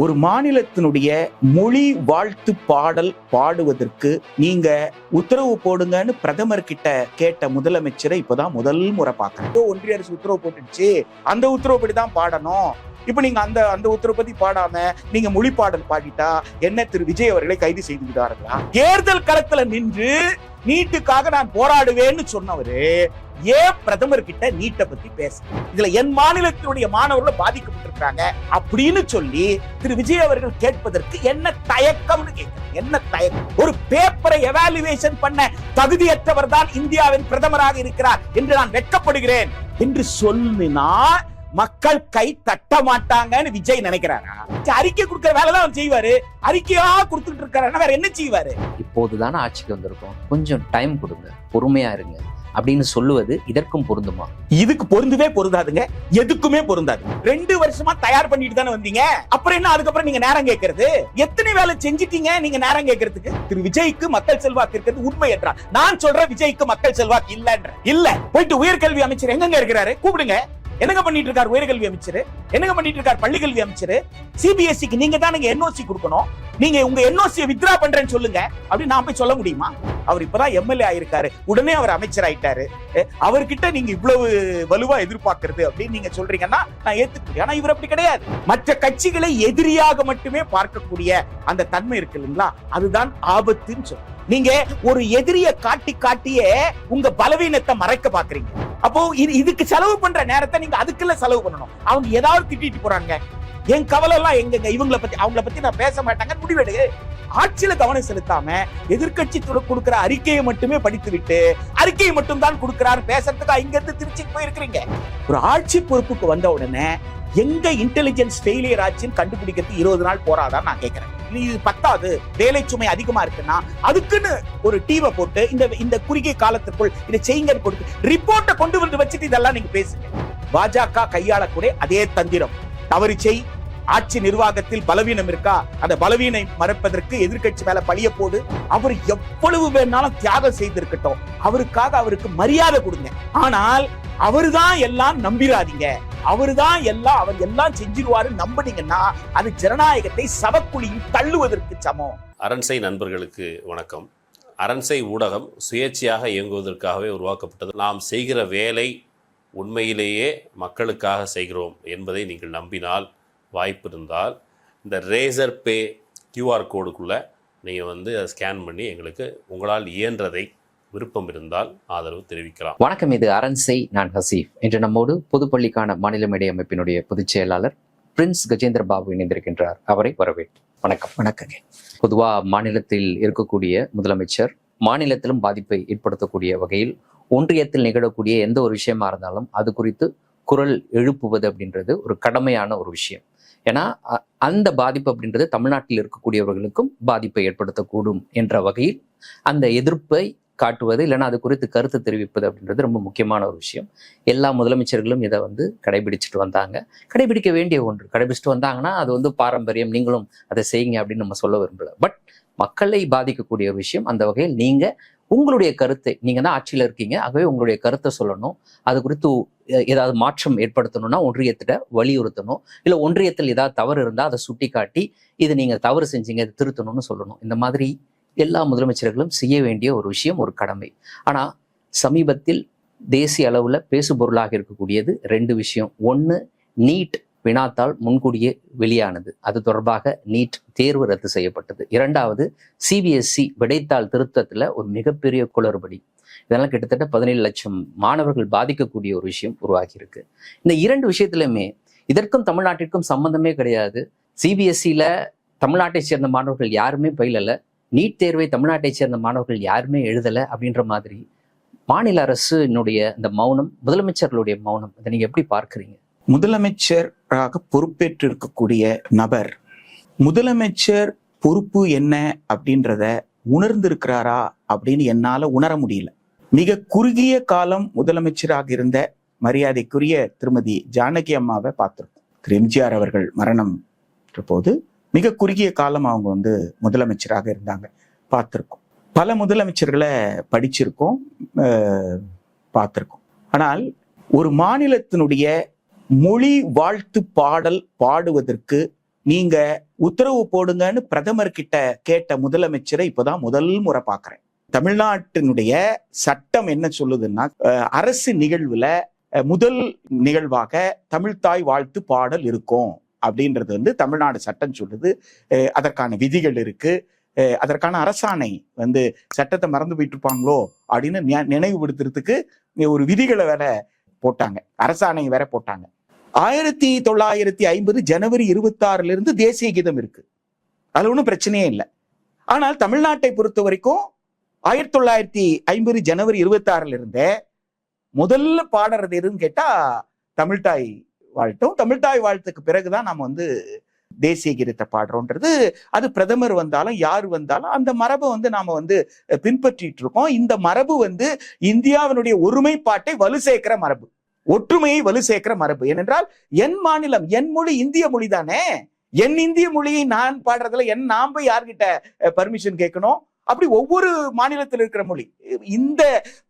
ஒரு மாநிலத்தினுடைய மொழி வாழ்த்து பாடல் பாடுவதற்கு நீங்க உத்தரவு போடுங்கன்னு பிரதமர் கிட்ட கேட்ட முதலமைச்சரை இப்பதான் முதல் முறை பார்க்கறேன். ஒன்றிய அரசு உத்தரவு போட்டுடுச்சு, அந்த உத்தரவுப்படிதான் பாடணும். இப்ப நீங்க அந்த உத்தரவு பத்தி பாடாம நீங்க மொழி பாடல் பாடிட்டா என்ன திரு விஜய் அவர்களை கைது செய்து விடுவார்களா? தேர்தல் களத்துல நின்று நீட்டுக்காக நான் போராடுவேன்னு சொன்னவரு ஏன் பிரதமர் கிட்ட நீட்டை பத்தி பேச? இதுல என் மாநிலத்தினுடைய மாணவர்கள் பாதிக்கப்பட்டிருக்காங்க அப்படின்னு சொல்லி திரு விஜய் அவர்கள் கேட்பதற்கு என்ன தயக்கம்னு கேட்கிறேன். என்ன தயக்கம்? ஒரு பேப்பரை எவாலுவேஷன் பண்ண தகுதியற்றவர் தான் இந்தியாவின் பிரதமராக இருக்கிறார் என்று நான் வெட்கப்படுகிறேன் என்று சொல்லினா மக்கள் கை தட்ட மாட்டாங்கன்னு விஜய் நினைக்கிறாரா? அறிக்கை கொடுக்கிற வேலைதான் அவர் செய்வாரு. அறிக்கையா கொடுத்துட்டு இருக்காரு, வேற என்ன செய்வாரு? இப்போதுதானே ஆட்சிக்கு வந்திருக்கோம், கொஞ்சம் டைம் கொடுங்க, பொறுமையா இருங்க அப்படின்னு சொல்லுவது இதற்கும் பொருந்துமா? இதுக்கு பொருந்தவே பொருந்தாதுங்க, எதுக்குமே பொருந்தாது. 2 வருஷமா தயார் பண்ணிட்டு தானே வந்தீங்க, அப்புறம் என்ன அதுக்கப்புறம் நீங்க நேரம் கேட்கறது? எத்தனை வேலை செஞ்சிட்டீங்க நீங்க நேரம் கேட்கறதுக்கு? திரு விஜய்க்கு மக்கள் செல்வாக்கு இருக்கிறது உண்மை என்றால் நான் சொல்றேன், விஜய்க்கு மக்கள் செல்வாக்கு இல்லன்ற. இல்ல, போயிட்டு உயர்கல்வி அமைச்சர் எங்க இருக்கிறாரு கூப்பிடுங்க. என்னங்க பண்ணிட்டு இருக்காரு உயர்கல்வி அமைச்சர்? என்னங்க பண்ணிட்டு இருக்காரு பள்ளிக்கல்வி அமைச்சர்? சிபிஎஸ்சிக்கு நீங்க தான் என்ஓசி கொடுக்கணும். நீங்க உங்க என்ஓசியை வித்ரா பண்றேன்னு சொல்லுங்க அப்படின்னு நான் போய் சொல்ல முடியுமா? அவர் இப்பதான் எம்எல்ஏ ஆயிருக்காரு, உடனே அவர் அமைச்சர் ஆயிட்டாரு. அவர்கிட்ட நீங்க இவ்வளவு வலுவா எதிர்பார்க்கறது அப்படின்னு நீங்க சொல்றீங்கன்னா நான் ஏத்துக்கிறேன். ஆனா இவர் அப்படி கிடையாது. மற்ற கட்சிகளை எதிரியாக மட்டுமே பார்க்கக்கூடிய அந்த தன்மை இருக்கு இல்லைங்களா, அதுதான் ஆபத்துன்னு சொல்றேன். நீங்க ஒரு எதிரிய காட்டியே உங்க பலவீனத்தை மறைக்க பாக்குறீங்க. அப்போ இதுக்கு செலவு பண்ற நேரத்தை நீங்க அதுக்குள்ள செலவு பண்ணணும். அவங்க ஏதாவது திட்டிட்டு போறாங்க, என் கவலை எல்லாம் எங்க அவங்கள பத்தி நான் பேச மாட்டாங்க முடிவெடு. ஆட்சியில கவனம் செலுத்தாம எதிர்கட்சி கொடுக்கிற அறிக்கையை மட்டுமே படித்து விட்டு அறிக்கையை மட்டும் தான் கொடுக்கிறாரு பேசுறதுக்கு இங்க இருந்து திருச்சிக்கு போயிருக்கிறீங்க. ஒரு ஆட்சி பொறுப்புக்கு வந்த உடனே எங்க இன்டெலிஜென்ஸ் ஃபெயிலியர் ஆச்சுன்னு கண்டுபிடிக்கிறது 20 நாள் போறாதான் நான் கேட்கிறேன். இது 10வது வேலை சுமை அதிகமா இருக்குன்னா அதுக்குன்னு ஒரு டீமை போட்டு இந்த குறுகிய காலத்திற்குள் இதை செய்யுங்க கொடுத்து ரிப்போர்ட்டை கொண்டு வந்து வச்சுட்டு இதெல்லாம் நீங்க பேசுங்க. பாஜக கையாளக்கூடிய அதே தந்திரம். தவறு செய், ஆட்சி நிர்வாகத்தில் பலவீனம் இருக்கா, அந்த பலவீனை மறைப்பதற்கு எதிர்கட்சி மேல பழிய போடு. அவர் எவ்வளவு வேணாலும் தியாகம் செய்திருக்கட்டும், அவருக்கு மரியாதை கொடுங்க. ஆனால் அவருதான் எல்லாம் நம்பிராதீங்க. அவர் எல்லாம் செஞ்சிருவாரு நம்பினீங்கன்னா அது ஜனநாயகத்தை சவக்குழியில் தள்ளுவதற்கு சமம். அரண்சை நண்பர்களுக்கு வணக்கம். அரண்சை ஊடகம் சுயேட்சையாக இயங்குவதற்காகவே உருவாக்கப்பட்டது. நாம் செய்கிற வேலை உண்மையிலேயே மக்களுக்காக செய்கிறோம் என்பதை நீங்கள் நம்பினால், வாய்ப்பு இருந்தால் இந்த ரேசர் பே கியூஆர் கோடுக்குள்ளே நீங்கள் அதை ஸ்கேன் பண்ணி எங்களுக்கு உங்களால் இயன்றதை விருப்பம் இருந்தால் ஆதரவு தெரிவிக்கலாம். வணக்கம், இது அரண்சை, நான் ஹசீஃப். இன்று நம்மோடு பொதுப்பள்ளிக்கான மாநில மேடை அமைப்பினுடைய பொதுச் செயலாளர் பிரின்ஸ் கஜேந்திர பாபு இணைந்திருக்கின்றார். அவரை வரவேற்று வணக்கம். வணக்கங்க. பொதுவா மாநிலத்தில் இருக்கக்கூடிய முதலமைச்சர் மாநிலத்திலும் பாதிப்பை ஏற்படுத்தக்கூடிய வகையில் ஒன்றியத்தில் நிகழக்கூடிய எந்த ஒரு விஷயமா இருந்தாலும் அது குறித்து குரல் எழுப்புவது அப்படின்றது ஒரு கடமையான ஒரு விஷயம். ஏன்னா அந்த பாதிப்பு அப்படின்றது தமிழ்நாட்டில் இருக்கக்கூடியவர்களுக்கும் பாதிப்பை ஏற்படுத்தக்கூடும் என்ற வகையில் அந்த எதிர்ப்பை காட்டுவது, இல்லைன்னா அது குறித்து கருத்து தெரிவிப்பது அப்படின்றது ரொம்ப முக்கியமான ஒரு விஷயம். எல்லா முதலமைச்சர்களும் இதை கடைபிடிச்சிட்டு வந்தாங்க. கடைபிடிக்க வேண்டிய ஒன்று. கடைபிடிச்சிட்டு வந்தாங்கன்னா அது பாரம்பரியம், நீங்களும் அதை செய்யுங்க அப்படின்னு நம்ம சொல்ல விரும்பல. பட் மக்களை பாதிக்கக்கூடிய ஒரு விஷயம். அந்த வகையில் நீங்க உங்களுடைய கருத்தை, நீங்க தான் ஆட்சியில் இருக்கீங்க, ஆகவே உங்களுடைய கருத்தை சொல்லணும். அது குறித்து ஏதாவது மாற்றம் ஏற்படுத்தணும்னா ஒன்றியத்திட்ட வலியுறுத்தணும். இல்லை ஒன்றியத்தில் ஏதாவது தவறு இருந்தால் அதை சுட்டி காட்டி இது நீங்க தவறு செஞ்சீங்க, இது திருத்தணும்னு சொல்லணும். இந்த மாதிரி எல்லா முதலமைச்சர்களும் செய்ய வேண்டிய ஒரு விஷயம், ஒரு கடமை. ஆனா சமீபத்தில் தேசிய அளவுல பேசுபொருளாக இருக்கக்கூடியது 2 விஷயம். ஒன்று, நீட் வினாத்தாள் முன்கூடியே வெளியானது, அது தொடர்பாக நீட் தேர்வு ரத்து செய்யப்பட்டது. 2வது, சிபிஎஸ்சி விடைத்தாள் திருத்தத்துல ஒரு மிகப்பெரிய குளறுபடி. இதெல்லாம் கிட்டத்தட்ட 17 லட்சம் மாணவர்கள் பாதிக்கக்கூடிய ஒரு விஷயம் உருவாகி இருக்கு. இந்த 2 விஷயத்திலுமே இதற்கும் தமிழ்நாட்டிற்கும் சம்பந்தமே கிடையாது. சிபிஎஸ்சியில தமிழ்நாட்டை சேர்ந்த மாணவர்கள் யாருமே பயிலல, நீட் தேர்வை தமிழ்நாட்டை சேர்ந்த மாணவர்கள் யாருமே எழுதலை அப்படின்ற மாதிரி மாநில அரசினுடைய இந்த மௌனம், முதலமைச்சர்களுடைய மௌனம், இதை நீங்க எப்படி பார்க்குறீங்க? முதலமைச்சராக பொறுப்பேற்று இருக்கக்கூடிய நபர் முதலமைச்சர் பொறுப்பு என்ன அப்படின்றத உணர்ந்திருக்கிறாரா அப்படின்னு என்னால உணர முடியல. மிக குறுகிய காலம் முதலமைச்சராக இருந்த மரியாதைக்குரிய திருமதி ஜானகி அம்மாவை பார்த்திருக்கோம். திரு எம்ஜிஆர் அவர்கள் மரணம் போது மிக குறுகிய காலம் அவங்க முதலமைச்சராக இருந்தாங்க, பார்த்திருக்கோம். பல முதலமைச்சர்களை படிச்சிருக்கோம், பார்த்திருக்கோம். ஆனால் ஒரு மாநிலத்தினுடைய மொழி வாழ்த்து பாடல் பாடுவதற்கு நீங்க உத்தரவு போடுங்கன்னு பிரதமர் கிட்ட கேட்ட முதலமைச்சரை இப்பதான் முதல் முறை பாக்குறேன். தமிழ்நாட்டினுடைய சட்டம் என்ன சொல்லுதுன்னா, அரசு நிகழ்வுல முதல் நிகழ்வாக தமிழ்த்தாய் வாழ்த்து பாடல் இருக்கும் அப்படின்றது வந்து தமிழ்நாடு சட்டம் சொல்லுது. அதற்கான விதிகள் இருக்கு. அதற்கான அரசாணை வந்து சட்டத்தை மறந்து போயிட்டு இருப்பாங்களோ அப்படின்னு நினைவுபடுத்துறதுக்கு ஒரு விதிகளை வேற போட்டாங்க, அரசாணை வேற போட்டாங்க. 1950 ஜனவரி 26 தேசிய கீதம் இருக்கு, அது ஒன்றும் பிரச்சனையே இல்லை. ஆனால் தமிழ்நாட்டை பொறுத்த வரைக்கும் 1950 ஜனவரி 26 முதல்ல பாடுறது எதுன்னு கேட்டா தமிழ்த்தாய் வாழ்த்தும். தமிழ்த்தாய் வாழ்த்துக்கு பிறகுதான் நம்ம வந்து தேசிய கீதத்தை பாடுறோன்றது. அது பிரதமர் வந்தாலும் யார் வந்தாலும் அந்த மரபை வந்து நாம வந்து பின்பற்றிட்டு இருக்கோம். இந்த மரபு வந்து இந்தியாவினுடைய ஒருமைப்பாட்டை வலு சேர்க்கிற மரபு, ஒற்றுமையை வலு சேர்க்கிற மரபு. ஏனென்றால் என் மாநிலம், என் மொழி இந்திய மொழி தானே. என் இந்திய மொழியை நான் பாடுறதுல நாம் போய் யார்கிட்ட பர்மிஷன் கேட்கணும்? அப்படி ஒவ்வொரு மாநிலத்தில் இருக்கிற மொழி. இந்த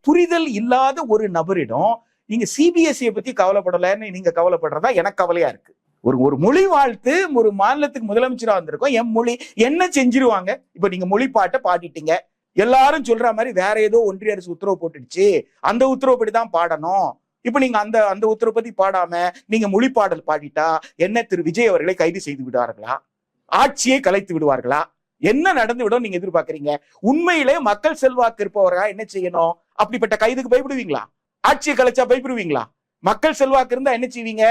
புரிதல் இல்லாத ஒரு நபரிடம் நீங்க சிபிஎஸ்இ பத்தி கவலைப்படலன்னு நீங்க கவலைப்படுறதா எனக்கு கவலையா இருக்கு. ஒரு மொழி வாழ்த்து ஒரு மாநிலத்துக்கு முதலமைச்சரா வந்திருக்கோம், என் மொழி என்ன செஞ்சிருவாங்க? இப்ப நீங்க மொழி பாட்டை பாடிட்டீங்க, எல்லாரும் சொல்ற மாதிரி வேற ஏதோ ஒன்றிய அரசு உத்தரவு போட்டுடுச்சு, அந்த உத்தரவுப்படிதான் பாடணும். இப்ப நீங்க அந்த உத்தரவு பத்தி பாடாம நீங்க மொழி பாடல் பாடிட்டா என்ன திரு விஜய் அவர்களை கைது செய்து விடுவார்களா? ஆட்சியை கலைத்து விடுவார்களா? என்ன நடந்து விடும் நீங்க எதிர்பார்க்கறீங்க? உண்மையிலே மக்கள் செல்வாக்கு இருப்பவர்களா என்ன செய்யணும்? அப்படிப்பட்ட கைதுக்கு பயப்படுவீங்களா? ஆட்சியை கலைச்சா பயப்படுவீங்களா? மக்கள் செல்வாக்கு இருந்தா என்ன செய்வீங்க?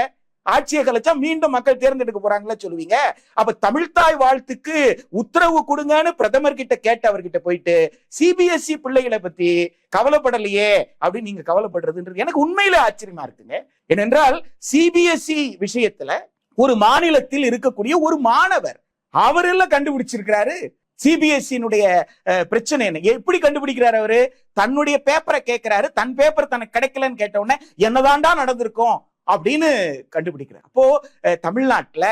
ஆட்சியை கலைச்சா மீண்டும் மக்கள் தேர்ந்தெடுக்க போறாங்களா சொல்லுவீங்க. அப்ப தமிழ்த்தாய் வாழ்த்துக்கு உத்தரவு கொடுங்கன்னு பிரதமர் கிட்ட கேட்டவர்கிட்ட போயிட்டு சிபிஎஸ்இ பிள்ளைகளை பத்தி கவலைப்படலையே அப்படின்னு நீங்க கவலைப்படுறதுன்றது எனக்கு உண்மையில ஆச்சரியமா இருக்குங்க. ஏனென்றால் சிபிஎஸ்இ விஷயத்துல ஒரு மாநிலத்தில் இருக்கக்கூடிய ஒரு மாணவர் அவரெல்லாம் கண்டுபிடிச்சிருக்கிறாரு சிபிஎஸ்இனுடைய பிரச்சனை என்ன. எப்படி கண்டுபிடிக்கிறாரு? அவரு தன்னுடைய பேப்பரை கேட்கிறாரு, தன் பேப்பர் தனக்கு கிடைக்கலன்னு கேட்ட உடனே என்னதான்டா நடந்திருக்கும் அப்படின்னு கண்டுபிடிக்கிறார். அப்போ தமிழ்நாட்டுல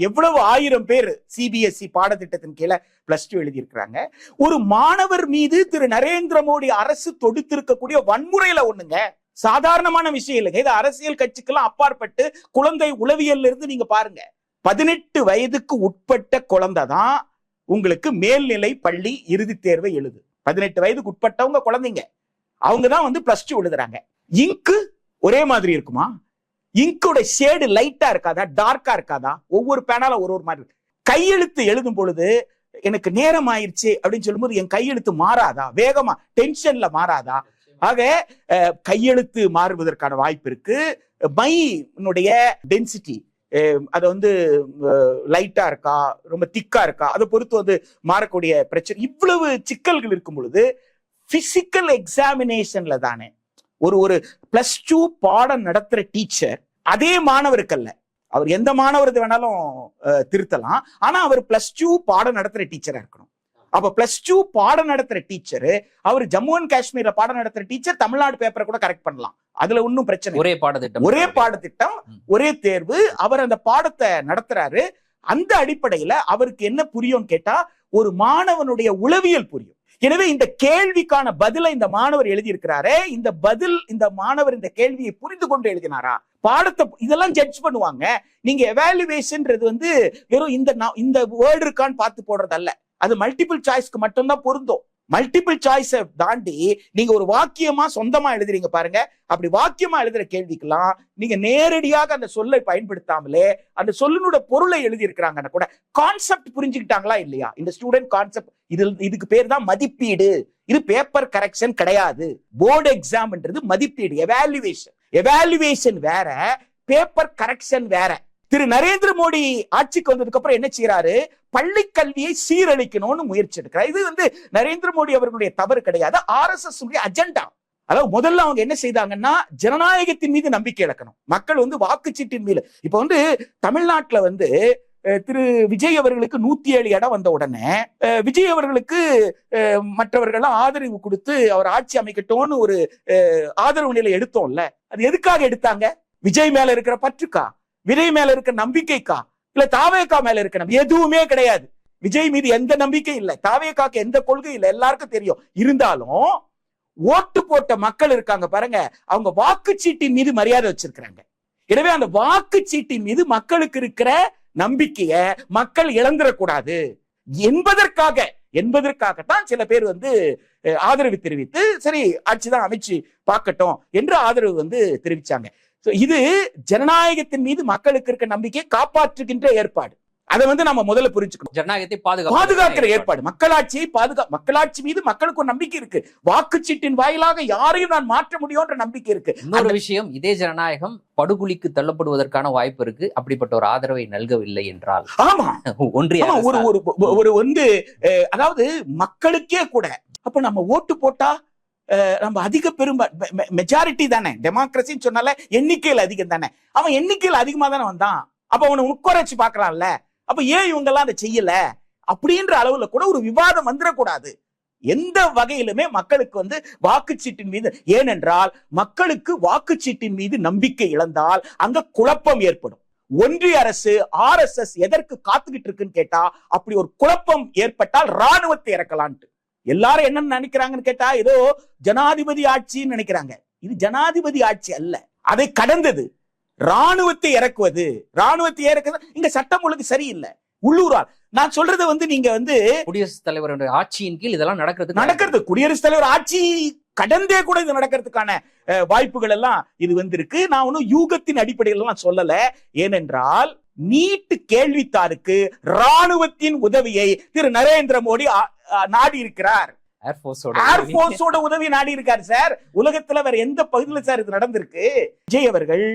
எவ்வளவு 1000 பேர் சிபிஎஸ்இ பாடத்திட்டத்தின் கீழே +2 எழுதியிருக்கிறாங்க. ஒரு மாணவர் மீது திரு நரேந்திர மோடி அரசு தொடுத்திருக்கக்கூடிய வன்முறையில ஒண்ணுங்க, சாதாரணமான விஷயம் இல்லைங்க. இது அரசியல் கட்சிக்கெல்லாம் அப்பாற்பட்டு குழந்தை உளவியல்ல இருந்து நீங்க பாருங்க. 18 வயதுக்கு உட்பட்ட குழந்தை தான் உங்களுக்கு மேல்நிலை பள்ளி இறுதி தேர்வை எழுது. 18 வயதுக்கு உட்பட்டவங்க குழந்தைங்க, அவங்கதான் வந்து +2 எழுதுறாங்க. இங்கு ஒரே மாதிரி இருக்குமா? இங்கோட ஷேடு லைட்டா இருக்காதா, டார்க்கா இருக்காதா? ஒவ்வொரு பேனால ஒரு மாதிரி. கையெழுத்து எழுதும் பொழுது எனக்கு நேரம் ஆயிடுச்சு அப்படின்னு சொல்லும்போது என் கையெழுத்து மாறாதா? வேகமா டென்ஷன்ல மாறாதா? ஆக கையெழுத்து மாறுவதற்கான வாய்ப்பு இருக்கு. மைனுடைய டென்சிட்டி அது வந்து லைட்டா இருக்கா, ரொம்ப திக்கா இருக்கா, அதை பொறுத்து வந்து மாறக்கூடிய பிரச்சனை. இவ்வளவு சிக்கல்கள் இருக்கும் பொழுது பிசிக்கல் எக்ஸாமினேஷன்ல தானே ஒரு +2 பாடம் நடத்துற டீச்சர் அதே மாணவருக்கு அல்ல, அவர் எந்த மாணவருக்கு வேணாலும் திருத்தலாம், ஆனா அவர் +2 பாடம் நடத்துற டீச்சரா இருக்கணும். அப்ப +2 பாடம் நடத்துற டீச்சர், அவர் ஜம்மு அண்ட் காஷ்மீர்ல பாடம் நடத்துற டீச்சர் தமிழ்நாடு பேப்பரை கூட கரெக்ட் பண்ணலாம், அதுல ஒன்னும் பிரச்சனை. ஒரே பாடத்திட்டம் ஒரே தேர்வு, அவர் அந்த பாடத்தை நடத்துறாரு. அந்த அடிப்படையில அவருக்கு என்ன புரியும் கேட்டா ஒரு மாணவனுடைய உளவியல் புரியும். எனவே இந்த கேள்விக்கான பதிலை இந்த மாணவர் எழுதியிருக்கிறாரே, இந்த பதில் இந்த மாணவர் இந்த கேள்வியை புரிந்து கொண்டு எழுதினாரா? பாடத்தை இதெல்லாம் ஜட்ஜ் பண்ணுவாங்க. நீங்க எவாலுவேஷன்ன்றது வந்து வெறும் இந்த வேர்டு இருக்கான்னு பார்த்து போடுறது அல்ல, அது மல்டிபிள் சாய்ஸ்க்கு மட்டும்தான் பொருந்தும். மல்டிபிள் சாய்ஸை தாண்டி நீங்க ஒரு வாக்கியமா சொந்தமா எழுதுறீங்க பாருங்க, அப்படி வாக்கியமா எழுதுற கேள்விக்கெல்லாம் நீங்க நேரடியாக அந்த சொல்லை பயன்படுத்தாமலே அந்த சொல்லினோட பொருளை எழுதி இருக்கிறாங்கன்னா கூட கான்செப்ட் புரிஞ்சுக்கிட்டாங்களா இல்லையா? இந்த ஸ்டூடெண்ட் கான்செப்ட், இதுக்கு பேர் தான் மதிப்பீடு. இது பேப்பர் கரெக்ஷன் கிடையாது. போர்டு எக்ஸாம்ன்றது மதிப்பீடு, எவாலுவேஷன் வேற, பேப்பர் கரெக்ஷன் வேற. திரு நரேந்திர மோடி ஆட்சிக்கு வந்ததுக்கு அப்புறம் என்ன செய்யறாரு? பள்ளி கல்வியை சீரழிக்கணும்னு முயற்சி எடுக்கிறார். இது வந்து நரேந்திர மோடி அவர்களுடைய தவறு கிடையாது, RSS அஜெண்டா. அதாவது முதல்ல அவங்க என்ன செய்தாங்கன்னா ஜனநாயகத்தின் மீது நம்பிக்கை இழக்கணும். மக்கள் வந்து வாக்குச்சீட்டின் மீது, இப்ப வந்து தமிழ்நாட்டுல வந்து திரு விஜய் அவர்களுக்கு 107 இடம் வந்த உடனே விஜய் அவர்களுக்கு மற்றவர்கள்லாம் ஆதரவு கொடுத்து அவர் ஆட்சி அமைக்கட்டும்னு ஒரு ஆதரவு நிலை எடுத்தோம்ல. அது எதுக்காக எடுத்தாங்க? விஜய் மேல இருக்கிற பற்றுக்கா, விஜய் மேல இருக்க நம்பிக்கைக்கா, இல்ல தாவேகா மேல இருக்க எதுவுமே கிடையாது. விஜய் மீது எந்த நம்பிக்கை இல்லை, தாவேகாக்கு எந்த கொள்கை இல்லை, எல்லாருக்கும் தெரியும். இருந்தாலும் ஓட்டு போட்ட மக்கள் இருக்காங்க பாருங்க, அவங்க வாக்குச்சீட்டின் மீது மரியாதை வச்சிருக்கிறாங்க. எனவே அந்த வாக்குச்சீட்டின் மீது மக்களுக்கு இருக்கிற நம்பிக்கைய மக்கள் இழந்துடக்கூடாது என்பதற்காகத்தான் சில பேர் வந்து ஆதரவு தெரிவித்து சரி ஆட்சிதான் அமைச்சு பார்க்கட்டும் என்று ஆதரவு வந்து தெரிவிச்சாங்க. இது ஜனநாயகத்தின் மீது மக்களுக்கு இருக்க நம்பிக்கையை காப்பாற்றுகின்ற ஏற்பாடு. அதை வந்து நம்ம முதல்ல புரிஞ்சுக்கணும். ஜனநாயகத்தை பாதுகாக்கிற ஏற்பாடு, மக்களாட்சியை மக்களாட்சி மீது மக்களுக்கு ஒரு நம்பிக்கை இருக்கு. வாக்குச்சீட்டின் வாயிலாக யாரையும் நான் மாற்ற முடியும்ன்ற நம்பிக்கை இருக்கு. இன்னொரு விஷயம், இதே ஜனநாயகம் படுகொலிக்கு தள்ளப்படுவதற்கான வாய்ப்பு இருக்கு. அப்படிப்பட்ட ஒரு ஆதரவை நல்கவில்லை என்றால் ஆமா ஒன்றிய ஒரு வந்து அதாவது மக்களுக்கே கூட அப்ப நம்ம ஓட்டு போட்டா நம்ம அதிக மெஜாரிட்டி தானே, டெமோக்ரஸின்னு சொன்னால எண்ணிக்கையில் அதிகம் தானே. அவன் எண்ணிக்கையில் அதிகமா தானே வந்தான். அப்ப அவனை உட்காரச்சு பாக்கலாம்ல. அப்ப ஏன் இவங்க எல்லாம் அதை செய்யல அப்படின்ற அளவுல கூட ஒரு விவாதம் வந்துடக்கூடாது. எந்த வகையிலுமே மக்களுக்கு வந்து வாக்குச்சீட்டின் மீது, ஏனென்றால் மக்களுக்கு வாக்குச்சீட்டின் மீது நம்பிக்கை இழந்தால் அங்க குழப்பம் ஏற்படும். ஒன்றிய அரசு RSS எதற்கு காத்துக்கிட்டு இருக்குன்னு கேட்டா, அப்படி ஒரு குழப்பம் ஏற்பட்டால் ராணுவத்தை இறக்கலான்ட்டு. எல்லாரும் என்ன நினைக்கிறாங்கன்னு கேட்டா, ஏதோ ஜனாதிபதி ஆட்சின்னு நினைக்கிறாங்க. இது ஜனாதிபதி ஆட்சி அல்ல, அதை கடந்தது. ராணுவத்தை இறக்குவது, இங்க சட்டம் ஒழுங்கு சரியில்லை. உள்ளூரால் நான் சொல்றது வந்து நீங்க வந்து குடியரசுத் தலைவர் ஆட்சியின் கீழ் இதெல்லாம் நடக்கிறது. குடியரசுத் தலைவர் ஆட்சி கடந்தே கூட இது நடக்கிறதுக்கான வாய்ப்புகள் எல்லாம் இது வந்து இருக்கு. நான் ஒன்னும் யூகத்தின் அடிப்படையில் எல்லாம் சொல்லல. ஏனென்றால் நீட் கேள்வித்தாருக்கு ராணுவத்தின் உதவியை திரு நரேந்திர மோடி நாடி இருக்கிறார். ஏர்போர்ஸோட உதவி நாடி இருக்காரு சார். உலகத்துல வேற எந்த பகுதியில சார் இது நடந்திருக்கு? விஜய் அவர்கள்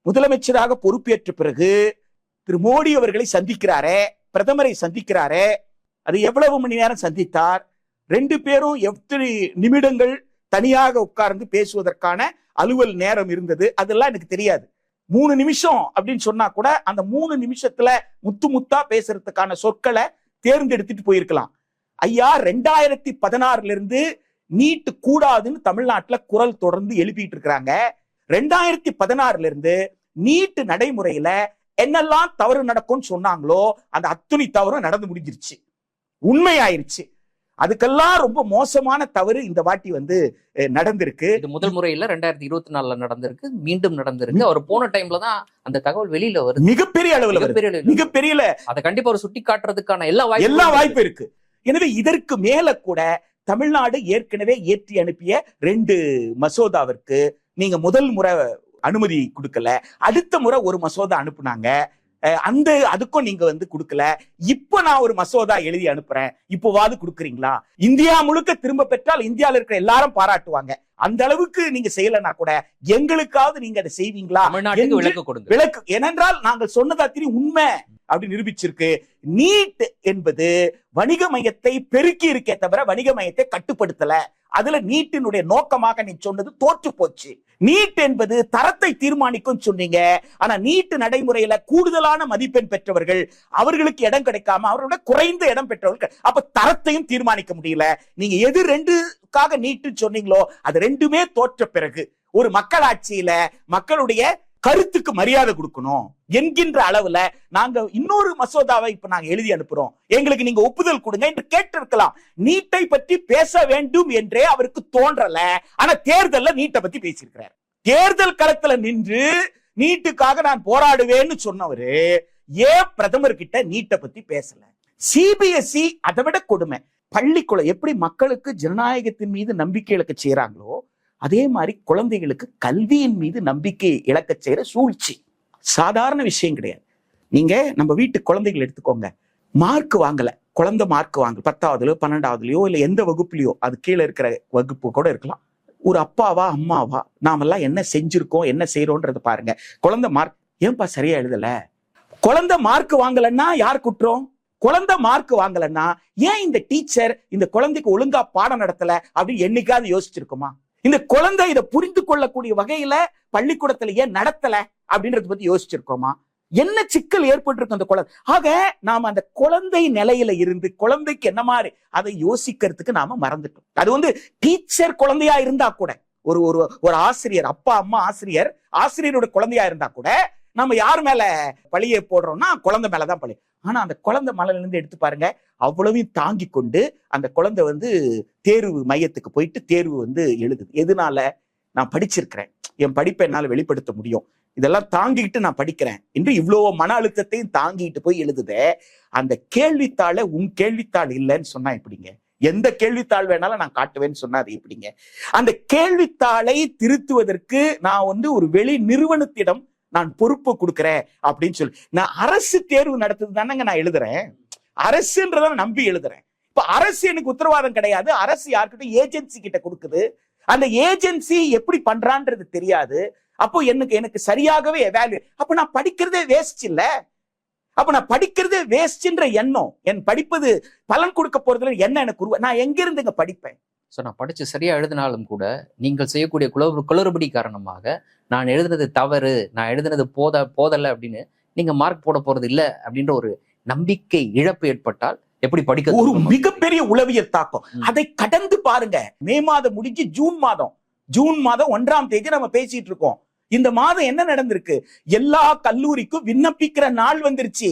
முதலமைச்சராக பொறுப்பேற்ற பிறகு திரு மோடி அவர்களை சந்திக்கிறாரே, பிரதமரை சந்திக்கிறாரே, அது எவ்வளவு மணி நேரம் சந்தித்தார்? 2 பேரும் எத்தனை நிமிடங்கள் தனியாக உட்கார்ந்து பேசுவதற்கான அலுவல் நேரம் இருந்தது? அதெல்லாம் எனக்கு தெரியாது. 3 நிமிஷம் அப்படின்னு சொன்னா கூட அந்த 3 நிமிஷத்துல முத்தா பேசுறதுக்கான சொற்களை தேர்ந்தெடுத்துட்டு போயிருக்கலாம். ஐயா 2016 இருந்து நீட் கூடாதுன்னு தமிழ்நாட்டுல குரல் தொடர்ந்து எழுப்பிட்டு இருக்கிறாங்க. 2016 இருந்து நீட் நடைமுறையில என்னெல்லாம் தவறு நடக்கும்னு சொன்னாங்களோ அந்த அத்துணை தவறும் நடந்து முடிஞ்சிருச்சு, உண்மையாயிருச்சு. அதுக்கெல்லாம் ரொம்ப மோசமான தவறு இந்த வாட்டி வந்து நடந்திருக்கு. இது முதல் முறையில 2024 நடந்திருக்கு, மீண்டும் நடந்திருக்கு. அவர் போன டைம்ல தான் அந்த தகவல் வெளியில வருது. மிகப்பெரிய அளவுல அதை கண்டிப்பா ஒரு சுட்டி காட்டுறதுக்கான எல்லா வாய்ப்பு இருக்கு. எனவே இதற்கு மேல கூட தமிழ்நாடு ஏற்கனவே ஏற்றி அனுப்பிய 2 மசோதாவிற்கு நீங்க முதல் முறை அனுமதி கொடுக்கல, அடுத்த முறை ஒரு மசோதா அனுப்புனாங்க, அதுக்கும் நீங்க வந்து கொடுக்கல. இப்ப நான் ஒரு மசோதா எழுதி அனுப்புறேன், இப்போவாது கொடுக்குறீங்களா? இந்தியா முழுக்க திரும்ப பெற்றால் இந்தியாவில் இருக்கிற எல்லாரும் பாராட்டுவாங்க. அந்த அளவுக்கு நீங்க செய்யலன்னா கூட எங்களுக்காவது நீங்க அதை செய்வீங்களா? விளக்கு. ஏனென்றால் நாங்கள் சொன்னதாத்திரி உண்மை அப்படி நிரூபிச்சிருக்கு. நீட் என்பது வணிக மையத்தை பெருக்கி இருக்கே தவிர வணிக மையத்தை கட்டுப்படுத்தல. அதுல நீட்டினுடைய நோக்கமாக நீ சொன்னது தோற்று போச்சு. நீட் என்பது தரத்தை தீர்மானிக்கும் சொன்னீங்க. ஆனா நீட் நடைமுறையில கூடுதலான மதிப்பெண் பெற்றவர்கள், அவர்களுக்கு இடம் கிடைக்காம அவர்களோட குறைந்த இடம் பெற்றவர்கள், அப்ப தரத்தையும் தீர்மானிக்க முடியல. நீங்க எது 2க்காக நீட்டு சொன்னீங்களோ அது 2மே தோற்ற பிறகு ஒரு மக்களாட்சியில மக்களுடைய கருத்துக்கு மரியாதை கொடுக்கணும் என்கின்ற அளவுல நாங்க இன்னொரு மசோதாவை இப்ப நாங்க எழுதி அனுப்புறோம், எங்களுக்கு நீங்க ஒப்புதல் கொடுங்க என்று கேட்டிருக்கலாம். நீட்டை பற்றி பேச வேண்டும் என்றே அவருக்கு தோன்றல. ஆனா தேர்தல்ல நீட்டை பத்தி பேசியிருக்கிறார். தேர்தல் களத்துல நின்று நீட்டுக்காக நான் போராடுவேன்னு சொன்னவரு ஏன் பிரதமர் கிட்ட நீட்டை பத்தி பேசல? CBSE அதை விட கொடுமை. பள்ளிக்குள்ள எப்படி மக்களுக்கு ஜனநாயகத்தின் மீது நம்பிக்கை இழக்க செய்யறாங்களோ அதே மாதிரி குழந்தைகளுக்கு கல்வியின் மீது நம்பிக்கை இழக்க செய்யற சூழ்ச்சி. சாதாரண விஷயம் கிடையாது. நீங்க நம்ம வீட்டு குழந்தைகள் எடுத்துக்கோங்க, மார்க் வாங்கல, குழந்தை மார்க் வாங்கல, 10ஆவதுலயோ 12ஆவதுலயோ இல்ல எந்த வகுப்புலயோ, அது கீழே இருக்கிற வகுப்பு கூட இருக்கலாம். ஒரு அப்பாவா அம்மாவா நாமெல்லாம் என்ன செஞ்சிருக்கோம் என்ன செய்யறோம்ன்றது பாருங்க. குழந்தை மார்க் ஏன்பா சரியா எழுதல? குழந்தை மார்க் வாங்கலன்னா யார் குற்றம்? குழந்தை மார்க் வாங்கலன்னா ஏன் இந்த டீச்சர் இந்த குழந்தைக்கு ஒழுங்கா பாடம் நடத்தல அப்படின்னு என்னைக்காவது யோசிச்சிருக்குமா? இந்த குழந்தை இதை புரிந்து கொள்ளக்கூடிய வகையில பள்ளிக்கூடத்துல ஏன் நடத்தல அப்படின்றத பத்தி யோசிச்சிருக்கோமா? என்ன சிக்கல் ஏற்பட்டிருக்கு அந்த குழந்தை? ஆக நாம அந்த குழந்தை நிலையில இருந்து குழந்தைக்கு என்ன மாதிரி அதை யோசிக்கிறதுக்கு நாம மறந்துட்டோம். அது வந்து டீச்சர் குழந்தையா இருந்தா கூட, ஒரு ஒரு ஆசிரியர், அப்பா அம்மா ஆசிரியரோட குழந்தையா இருந்தா கூட நம்ம யார் மேல பழியை போடுறோம்னா குழந்தை மேலதான் பழி. ஆனா அந்த குழந்தை மலையில இருந்து எடுத்து பாருங்க, அவ்வளவையும் தாங்கி கொண்டு அந்த குழந்தை வந்து தேர்வு மையத்துக்கு போயிட்டு தேர்வு வந்து எழுதுது. எதனால? நான் படிச்சிருக்கிறேன், என் படிப்பை என்னால வெளிப்படுத்த முடியும், இதெல்லாம் தாங்கிட்டு நான் படிக்கிறேன் என்று இவ்வளவு மன அழுத்தத்தையும் தாங்கிட்டு போய் எழுதுதே, அந்த கேள்வித்தாளை உன் கேள்வித்தாள் இல்லைன்னு சொன்னா எப்படிங்க? எந்த கேள்வித்தாள் வேணாலும் நான் காட்டுவேன்னு சொன்னா அது எப்படிங்க? அந்த கேள்வித்தாளை திருத்துவதற்கு நான் ஒரு வெளி நிறுவனத்திடம் நான் பொறுப்பு கொடுக்கிறேன் அப்படின்னு சொல்லி, நான் அரசு தேர்வு நடத்துது தானங்க நான் எழுதுறேன், அரசுன்றத நம்பி எழுதுறேன். இப்ப அரசு எனக்கு உத்தரவாதம் கிடையாது, அரசு யார்கிட்ட ஏஜென்சி கிட்ட கொடுக்குது, அந்த ஏஜென்சி எப்படி பண்றான்றது தெரியாது. அப்போ எனக்கு சரியாகவே அப்ப நான் படிக்கிறதே வேஸ்ட் இல்ல, அப்ப நான் படிக்கிறதே வேஸ்ட்ன்ற எண்ணம், என் படிப்பது பலன் கொடுக்க போறதுல என்ன எனக்கு நான் எங்க இருந்துங்க படிப்பேன்? ஸோ நான் படிச்சு சரியா எழுதினாலும் கூட நீங்கள் செய்யக்கூடிய குளறுபடி காரணமாக நான் எழுதுனது தவறு, நான் எழுதுனது போதல்ல அப்படின்னு நீங்க மார்க் போட போறது இல்லை அப்படின்ற ஒரு நம்பிக்கை இழப்பு ஏற்பட்டால் எப்படி படிக்க? ஒரு மிகப்பெரிய உளவியல் தாக்கம். அதை கடந்து பாருங்க. மே மாதம் முடிஞ்சு ஜூன் மாதம் 1ஆம் தேதி நம்ம பேசிட்டு இருக்கோம். இந்த மாதம் என்ன நடந்திருக்கு? எல்லா கல்லூரிக்கும் விண்ணப்பிக்கிற நாள் வந்துருச்சு.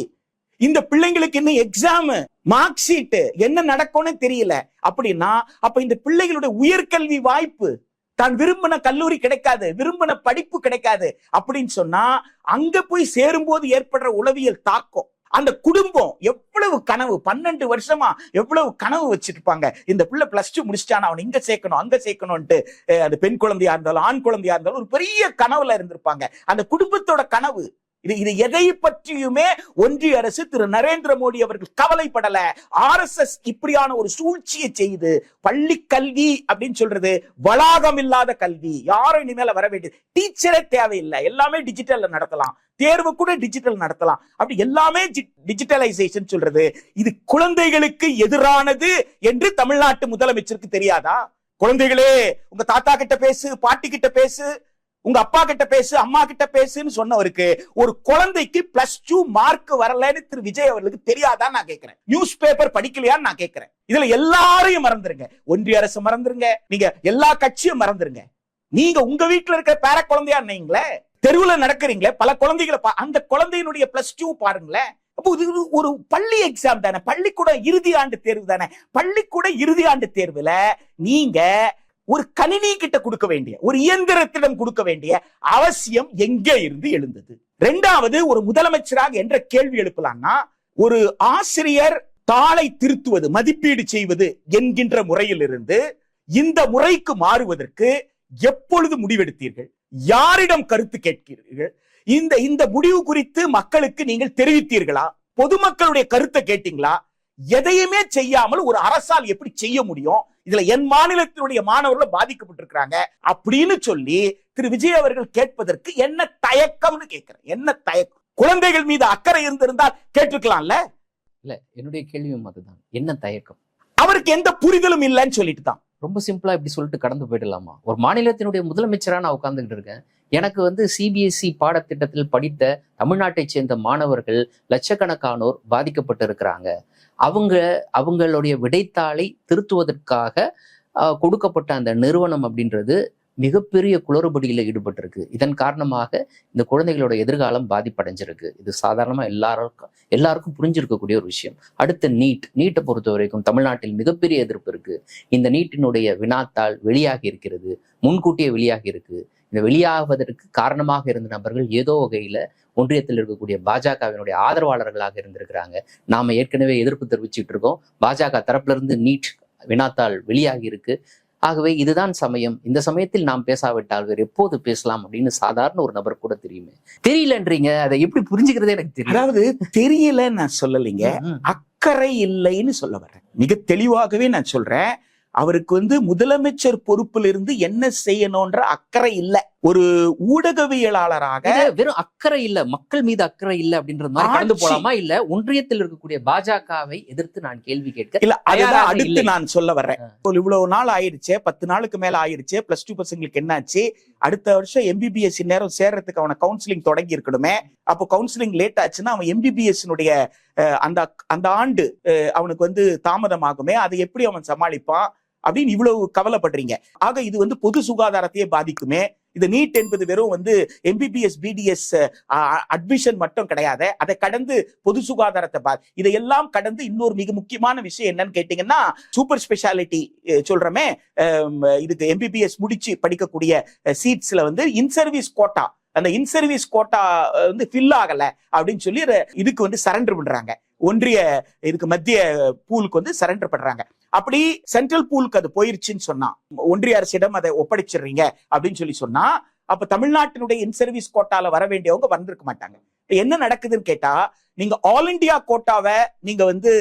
இந்த பிள்ளைங்களுக்கு இன்னும் எக்ஸாம், மார்க் ஷீட், என்ன நடக்கும்னு தெரியல. அப்படின்னா அப்ப இந்த பிள்ளைகளுடைய உயர்கல்வி வாய்ப்பு, தான் விரும்பின கல்லூரி கிடைக்காது, விரும்பின படிப்பு கிடைக்காது அப்படின்னு சொன்னா அங்க போய் சேரும்போது ஏற்படுற உளவியல் தாக்கம். அந்த குடும்பம் எவ்வளவு கனவு, 12 வருஷமா எவ்வளவு கனவு வச்சிட்டு இருப்பாங்க. இந்த பிள்ளை +2 முடிச்சிட்டான அவன் இங்க சேர்க்கணும் அங்க சேர்க்கணும்ட்டு, அது பெண் குழந்தையா இருந்தாலும் ஆண் குழந்தையா இருந்தாலும் ஒரு பெரிய கனவுல இருந்திருப்பாங்க. அந்த குடும்பத்தோட கனவு இது எதை பற்றியுமே ஒன்றிய அரசு திரு நரேந்திர மோடி அவர்கள் கவலைப்படல. RSS இப்படியான ஒரு சூழ்ச்சியை செய்து பள்ளி கல்வி அப்படின்னு சொல்றது வளாகம் இல்லாத கல்வி, யாரும் இனிமேல வர வேண்டியது, டீச்சரே தேவையில்லை, எல்லாமே டிஜிட்டல்ல நடத்தலாம், தேர்வு கூட டிஜிட்டல் நடத்தலாம், அப்படி எல்லாமே டிஜிட்டலைசேஷன் சொல்றது. இது குழந்தைகளுக்கு எதிரானது என்று தமிழ்நாட்டு முதலமைச்சருக்கு தெரியாதா? குழந்தைகளே உங்க தாத்தா கிட்ட பேசு, பாட்டி கிட்ட பேசு, உங்க அப்பா கிட்ட பேசு, அம்மா கிட்ட பேசுன்னு சொன்னவருக்கு ஒரு குழந்தைக்கு +2 மார்க் வரலன்னு திரு விஜய் அவர்களுக்கு தெரியாதான் நான் கேட்கிறேன். நியூஸ் பேப்பர் படிக்கலையான்னு நான் கேட்கிறேன். இதுல எல்லாரையும் மறந்துருங்க, ஒன்றிய அரசு மறந்துருங்க, நீங்க எல்லா கட்சியும் மறந்துருங்க. நீங்க உங்க வீட்டுல இருக்கிற பேர குழந்தையா நீங்களே தெருவுல நடக்கிறீங்களே, பல குழந்தைகளை அந்த குழந்தையினுடைய +2 பாருங்களேன். அப்போ இது ஒரு பள்ளி எக்ஸாம் தானே, பள்ளிக்கூட இறுதி ஆண்டு தேர்வு தானே. பள்ளிக்கூட இறுதி ஆண்டு தேர்வுல நீங்க ஒரு கணினி கிட்ட கொடுக்க வேண்டிய, ஒரு இயந்திரத்திடம் கொடுக்க வேண்டிய அவசியம் எங்கே இருந்து எழுந்தது? இரண்டாவது, ஒரு முதலமைச்சராக என்ற கேள்வி எழுப்பலாம்னா, ஒரு ஆசிரியர் தாளை திருத்துவது, மதிப்பீடு செய்வது என்கின்ற முறையில் இருந்து இந்த முறைக்கு மாறுவதற்கு எப்பொழுது முடிவெடுத்தீர்கள்? யாரிடம் கருத்து கேட்கிறீர்கள்? இந்த முடிவு குறித்து மக்களுக்கு நீங்கள் தெரிவித்தீர்களா? பொதுமக்களுடைய கருத்தை கேட்டீங்களா? எதையுமே செய்யாமல் ஒரு அரசால் எப்படி செய்ய முடியும்? இதுல என் மாநிலத்தினுடைய மாணவர்கள் பாதிக்கப்பட்டிருக்கிறாங்க அப்படின்னு சொல்லி திரு விஜய் அவர்கள் கேட்பதற்கு என்ன தயக்கம்னு கேட்கிறேன். என்ன தயக்கம்? குழந்தைகள் மீது அக்கறை இருந்திருந்தால் கேட்டிருக்கலாம்ல. இல்ல, என்னுடைய கேள்வியும் அதுதான், என்ன தயக்கம்? அவருக்கு எந்த புரிதலும் இல்லைன்னு சொல்லிட்டு தான். ரொம்ப சிம்பிளா இப்படி சொல்லிட்டு கடந்து போயிடலாமா? ஒரு மாநிலத்தினுடைய முதலமைச்சரா நான் உட்கார்ந்துகிட்டு இருக்கேன். எனக்கு CBSE பாடத்திட்டத்தில் படித்த தமிழ்நாட்டை சேர்ந்த மாணவர்கள் லட்சக்கணக்கானோர் பாதிக்கப்பட்டு இருக்கிறாங்க. அவங்களுடைய விடைத்தாளை திருத்துவதற்காக கொடுக்கப்பட்ட அந்த நிறுவனம் அப்படின்றது மிகப்பெரிய குளறுபடியில ஈடுபட்டிருக்கு. இதன் காரணமாக இந்த குழந்தைகளோட எதிர்காலம் பாதிப்படைஞ்சிருக்கு. இது சாதாரணமா எல்லாருக்கும் புரிஞ்சிருக்கக்கூடிய ஒரு விஷயம். அடுத்த நீட்டை பொறுத்த வரைக்கும் தமிழ்நாட்டில் மிகப்பெரிய எதிர்ப்பு இருக்கு. இந்த நீட்டினுடைய வினாத்தாள் வெளியாகி இருக்கிறது, முன்கூட்டியே வெளியாகி இருக்கு. இந்த வெளியாகுவதற்கு காரணமாக இருந்த நபர்கள் ஏதோ வகையில ஒன்றியத்தில் இருக்கக்கூடிய பாஜகவினுடைய ஆதரவாளர்களாக இருந்திருக்கிறாங்க. நாம ஏற்கனவே எதிர்ப்பு தெரிவிச்சுட்டு இருக்கோம். பாஜக தரப்புல இருந்து நீட் வினாத்தாள் வெளியாகி இருக்கு. ஆகவே இதுதான் சமயம், இந்த சமயத்தில் நாம் பேசாவிட்டால் வேறு எப்போது பேசலாம் அப்படின்னு சாதாரண ஒரு நபர் கூட தெரியுமே. தெரியலன்றீங்க, அதை எப்படி புரிஞ்சுக்கிறதே எனக்கு தெரியல. அதாவது தெரியல நான் சொல்லலைங்க, அக்கறை இல்லைன்னு சொல்ல வரேன். மிக தெளிவாகவே நான் சொல்றேன். அவருக்கு முதலமைச்சர் பொறுப்பில் இருந்து என்ன செய்யணும்ன்ற அக்கறை இல்ல. ஒரு ஊடகவியலாளராக வெறும் அக்கறை இல்ல, மக்கள் மீது அக்கறை இல்ல அப்படின்றது மாதிரி கடந்து போலாமா? இல்ல ஒன்றியத்தில் இருக்கக்கூடிய பாஜகவை எதிர்த்து நான் கேள்வி கேட்க இல்ல, அதான் அடுத்து நான் சொல்ல வர்றேன். இவ்வளவு நாள் ஆயிடுச்சு, 10 நாளுக்கு மேல ஆயிடுச்சு. +2 பசங்களுக்கு என்னாச்சு? அடுத்த வருஷம் MBBS நேரம் சேர்றதுக்கு அவனை கவுன்சிலிங் தொடங்கி இருக்கணுமே. அப்போ கவுன்சிலிங் லேட் ஆச்சுன்னா அவன் MBBS அந்த ஆண்டு அவனுக்கு தாமதமாகுமே, அதை எப்படி அவன் சமாளிப்பான் அப்படின்னு இவ்வளவு கவலைப்படுறீங்க. ஆக இது பொது சுகாதாரத்தையே பாதிக்குமே. இது நீட் என்பது வெறும் MBBS BDS அட்மிஷன் மட்டும் கிடையாது, அதை கடந்து பொது சுகாதாரத்தை இதையெல்லாம் கடந்து இன்னொரு மிக முக்கியமான விஷயம் என்னன்னு கேட்டீங்கன்னா, சூப்பர் ஸ்பெஷாலிட்டி சொல்றமே, இதுக்கு MBBS முடிச்சு படிக்கக்கூடிய சீட்ஸ்ல இன் சர்வீஸ் கோட்டா, அந்த இன் சர்வீஸ் கோட்டா வந்து ஃபில் ஆகல அப்படின்னு சொல்லி இதுக்கு வந்து சரண்டர் பண்றாங்க. ஒன்றிய இதுக்கு மத்திய பூலுக்கு வந்து சரண்டர் பண்றாங்க. அப்படி சென்ட்ரல் பூலுக்கு அது போயிருச்சுன்னு சொன்னா, ஒன்றிய அரசிடம் அதை ஒப்படைச்சிடுறீங்க அப்படின்னு சொல்லி சொன்னா, அப்ப தமிழ்நாட்டினுடைய இன் சர்வீஸ் கோட்டால வர வேண்டியவங்க வந்திருக்க மாட்டாங்க. என்ன நடக்குதுன்னு கேட்டா, நீங்க ஆல் இண்டியா கோட்டாவை நீங்க வந்து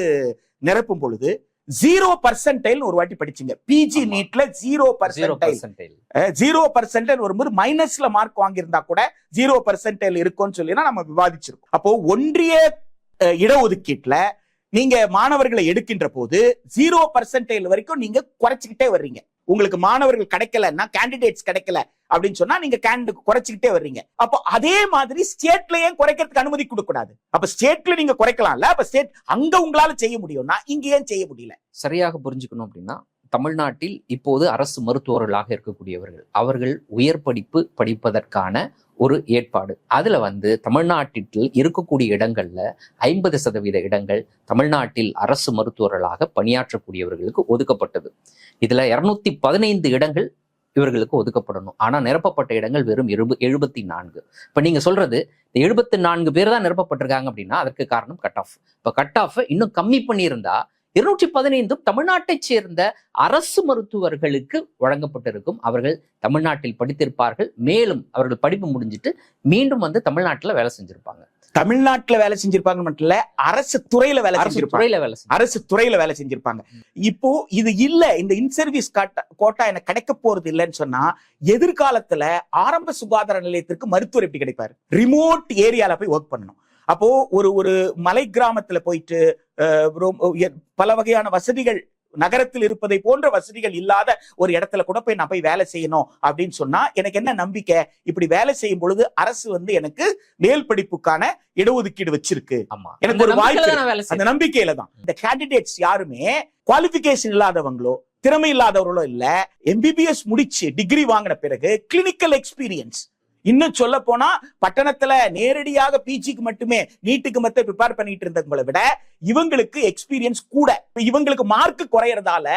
நிரப்பும் பொழுது 0% ஒரு வாட்டி படிச்சீங்க. பிஜி நீட்ல 0% வரும்போது மைனஸ்ல மார்க் வாங்கியிருந்தா கூட 0% இருக்கும்னு சொல்லி நம்ம விவாதிச்சிருக்கோம். அப்போ ஒன்றிய இடஒதுக்கீட்டுல நீங்க மாணவர்களை எடுக்கின்ற போது 0% வரைக்கும் நீங்க குறைச்சிக்கிட்டே வர்றீங்க. உங்களுக்கு மாணவர்கள் கிடைக்கலன்னா, கேண்டிடேட்ஸ் கிடைக்கல அப்படின்னு சொன்னா நீங்க குறைச்சிக்கிட்டே வர்றீங்க. அப்போ அதே மாதிரி ஸ்டேட்லயே குறைக்கிறதுக்கு அனுமதி கொடுக்க கூடாது. அப்ப ஸ்டேட்ல நீங்க குறைக்கலாம்ல, அப்ப ஸ்டேட் அங்க உங்களால செய்ய முடியும்னா இங்க ஏன் செய்ய முடியல? சரியாக புரிஞ்சுக்கணும் அப்படின்னா, தமிழ்நாட்டில் இப்போது அரசு மருத்துவர்களாக இருக்கக்கூடியவர்கள், அவர்கள் உயர் படிப்பு படிப்பதற்கான ஒரு ஏற்பாடு. அதுல வந்து தமிழ்நாட்டில் இருக்கக்கூடிய இடங்கள்ல 50% இடங்கள் தமிழ்நாட்டில் அரசு மருத்துவர்களாக பணியாற்றக்கூடியவர்களுக்கு ஒதுக்கப்பட்டது. இதுல 215 இடங்கள் இவர்களுக்கு ஒதுக்கப்படணும். ஆனா நிரப்பப்பட்ட இடங்கள் வெறும் 74. இப்ப நீங்க சொல்றது 74 பேர் தான் நிரப்பப்பட்டிருக்காங்க அப்படின்னா அதற்கு காரணம் கட் ஆஃப். இப்ப கட் ஆஃப் இன்னும் கம்மி பண்ணியிருந்தா 215 தமிழ்நாட்டை சேர்ந்த அரசு மருத்துவர்களுக்கு வழங்கப்பட்டிருக்கும். அவர்கள் தமிழ்நாட்டில் படித்திருப்பார்கள். மேலும் அவர்கள் படிப்பு முடிஞ்சிட்டு மீண்டும் வந்து தமிழ்நாட்டுல வேலை செஞ்சிருப்பாங்க. தமிழ்நாட்டுல வேலை செஞ்சிருப்பாங்க மட்டும் இல்ல, அரசு துறையில வேலை செஞ்சிருப்பாங்க. இப்போ இது இல்ல, இந்த இன் சர்வீஸ் கோட்டா எனக்கு கிடைக்க போறது இல்லைன்னு சொன்னா, எதிர்காலத்துல ஆரம்ப சுகாதார நிலையத்திற்கு மருத்துவர் எப்படி கிடைப்பாரு? ரிமோட் ஏரியால போய் ஒர்க் பண்ணணும். அப்போ ஒரு மலை கிராமத்துல போயிட்டு பல வகையான வசதிகள் நகரத்தில் இருப்பதை போன்ற வசதிகள் இல்லாத ஒரு இடத்துல கூட போய் நான் போய் வேலை செய்யணும் அப்படின்னு சொன்னா எனக்கு என்ன நம்பிக்கை? இப்படி வேலை செய்யும் பொழுது அரசு வந்து எனக்கு மேல் படிப்புக்கான இடஒதுக்கீடு வச்சிருக்கு, எனக்கு ஒரு வாய்ப்பு. அந்த நம்பிக்கையில தான் இந்த கேண்டிடேட்ஸ் யாருமே குவாலிபிகேஷன் இல்லாதவங்களோ திறமை இல்லாதவர்களோ இல்ல, எம்பிபிஎஸ் முடிச்சு டிகிரி வாங்கின பிறகு கிளினிக்கல் எக்ஸ்பீரியன்ஸ், இன்னும் சொல்ல போனா பட்டணத்துல நேரடியாக பிஜிக்கு மட்டுமே நீட்டுக்கு மட்டும் ப்ரிப்பேர் பண்ணிட்டு இருந்தவங்களை விட இவங்களுக்கு எக்ஸ்பீரியன்ஸ் கூட. இவங்களுக்கு மார்க் குறையறதால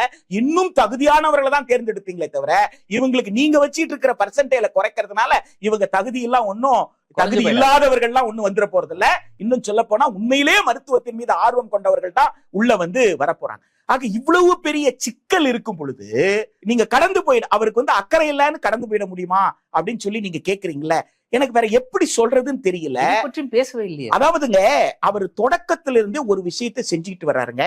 இன்னும் தகுதியானவர்களை தான் தேர்ந்தெடுப்பீங்களே தவிர, இவங்களுக்கு நீங்க வச்சிட்டு இருக்கிற பர்சன்டேஜ்ல குறைக்கிறதுனால இவங்க தகுதி இல்லாதவர்கள்லாம் ஒண்ணும் வந்துட போறது இல்ல. இன்னும் சொல்ல போனா உண்மையிலேயே மருத்துவத்தின் மீது ஆர்வம் கொண்டவர்கள் தான் உள்ள வந்து வரப்போறாங்க. ஆக இவ்வளவு பெரிய சிக்கல் இருக்கும் பொழுது நீங்க கடந்து போயிட, அவருக்கு வந்து அக்கறை இல்லைன்னு கடந்து போயிட முடியுமா அப்படின்னு சொல்லி நீங்க கேக்குறீங்களே, எனக்கு வேற எப்படி சொல்றதுன்னு தெரியல. பேசவே இல்லையே. அதாவதுங்க, அவர் தொடக்கத்துல இருந்தே ஒரு விஷயத்தை செஞ்சுக்கிட்டு வர்றாருங்க.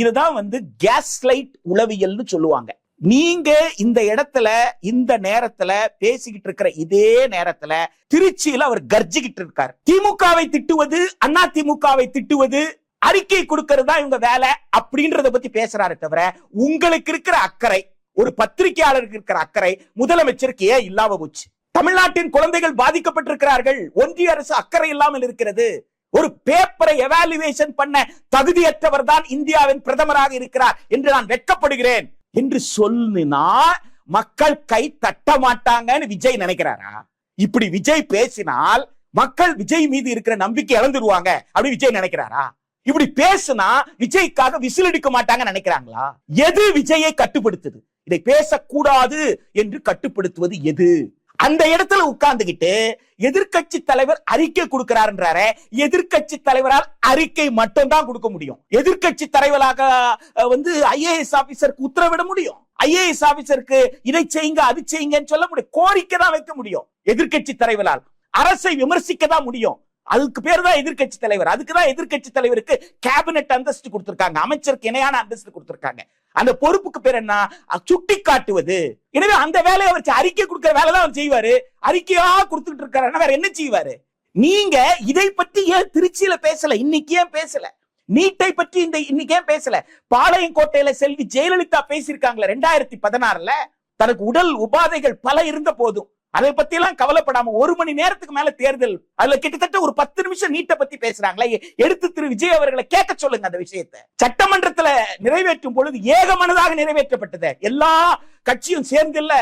இதுதான் வந்து கேஸ் லைட் உளவியல்னு சொல்லுவாங்க. நீங்க இந்த இடத்துல இந்த நேரத்துல பேசிக்கிட்டு இருக்கிற இதே நேரத்துல திருச்சியில அவர் கர்ஜிக்கிட்டு இருக்காரு. திமுகவை திட்டுவது, அண்ணா திமுகவை திட்டுவது, அறிக்கை கொடுக்கிறது தான் இவங்க வேலை அப்படின்றத பத்தி பேசுறாரு தவிர, உங்களுக்கு இருக்கிற அக்கறை, ஒரு பத்திரிகையாளருக்கு இருக்கிற அக்கறை முதலமைச்சருக்கு ஏன் இல்லாம போச்சு? தமிழ்நாட்டின் குழந்தைகள் பாதிக்கப்பட்டிருக்கிறார்கள், ஒன்றிய அரசு அக்கறை இல்லாமல் இருக்கிறது. ஒரு பேப்பரை எவாலுவேஷன் பண்ண தகுதியற்றவர் தான் இந்தியாவின் பிரதமராக இருக்கிறார் என்று நான் வெட்கப்படுகிறேன் என்று சொல்லினா மக்கள் கை தட்ட மாட்டாங்கன்னு விஜய் நினைக்கிறாரா? இப்படி விஜய் பேசினால் மக்கள் விஜய் மீது இருக்கிற நம்பிக்கை இழந்துருவாங்க அப்படி விஜய் நினைக்கிறாரா? இப்படி பேசினா விஜய்க்காக விசில் அடிக்க மாட்டாங்க நினைக்கிறாங்களா? எது விஜயை கட்டுப்படுத்துது? இதை பேசக்கூடாது என்று கட்டுப்படுத்துவது எது? அந்த இடத்துல உட்கார்ந்துகிட்டு எதிர்கட்சி தலைவர் அறிக்கை கொடுக்கிறாருன்றாரே, எதிர்கட்சி தலைவரால் அறிக்கை மட்டும் தான் கொடுக்க முடியும். எதிர்கட்சி தலைவராக வந்து ஐஏஎஸ் ஆபீசருக்கு உத்தரவிட முடியும், ஐஏஎஸ் ஆபீசருக்கு இதை செய்யுங்க அது செய்யுங்கன்னு சொல்ல முடியும், கோரிக்கை தான் வைக்க முடியும். எதிர்கட்சி தலைவரால் அரசை விமர்சிக்க தான் முடியும். அதுக்கு பேர் தான் எதிர்கட்சி தலைவர். அதுக்குதான் எதிர்கட்சி தலைவருக்கு கேபினெட் அந்தஸ்து கொடுத்திருக்காங்க, அமைச்சருக்கு இணையான அந்தஸ்து கொடுத்திருக்காங்க. அந்த பொறுப்புக்கு பேர் என்ன? சுட்டி காட்டுவது. எனவே அந்த வேலையை அவர் அறிக்கை கொடுக்கிற வேலை தான் அவர் செய்வாரு. அறிக்கையா கொடுத்துட்டு இருக்காரு, வேற என்ன செய்வாரு? நீங்க இதை பத்தி ஏன் திருச்சியில பேசல? இன்னைக்கு ஏன் பேசல? நீட்டை பற்றி இன்னைக்கு ஏன் பேசல? பாளையங்கோட்டையில செல்வி ஜெயலலிதா பேசியிருக்காங்களே 2016 தனக்கு உடல் உபாதைகள் பல இருந்த போதும் அதை பத்தி எல்லாம் கவலைப்படாம 1 மணி நேரத்துக்கு மேல தேர்தல், அதுல கிட்டத்தட்ட ஒரு 10 நிமிஷம் நீட்டை பத்தி பேசுறாங்களே, எடுத்து திரு விஜய் அவர்களை கேட்க சொல்லுங்க. அந்த விஷயத்தை சட்டமன்றத்துல நிறைவேற்றும் பொழுது ஏகமனதாக நிறைவேற்றப்பட்டது. எல்லா கட்சியும் சேர்ந்து இல்ல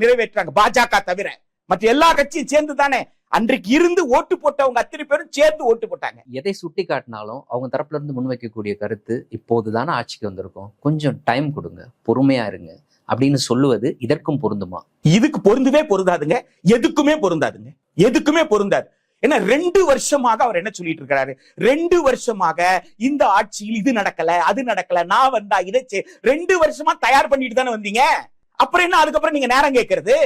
நிறைவேற்றாங்க, பாஜக தவிர மற்ற எல்லா கட்சியும் சேர்ந்து தானே அன்றைக்கு இருந்து ஓட்டு போட்டவங்க அத்தனை பேரும் சேர்ந்து ஓட்டு போட்டாங்க. எதை சுட்டி காட்டினாலும் அவங்க தரப்புல இருந்து முன்வைக்கக்கூடிய கருத்து, இப்போதுதானே ஆட்சிக்கு வந்திருக்கும், கொஞ்சம் டைம் கொடுங்க, பொறுமையா இருங்க அப்படின்னு சொல்லுவது இதற்கும் பொருந்துமா? இதுக்கு பொருந்தவே பொருந்தாதுங்க, எதுக்குமே பொருந்தாதுங்க. எதுக்குமே பொருந்தாது. ஏன்னா 2 வருஷமாக அவர் என்ன சொல்லிட்டு இருக்காரு, 2 வருஷமாக இந்த ஆட்சியில் இது நடக்கல அது நடக்கல, நான் வந்தா இதை 2 வருஷமா தயார் பண்ணிட்டு தானே வந்தீங்க. அப்புறம் என்ன அதுக்கப்புறம் நீங்க நேரம் கேட்கறது?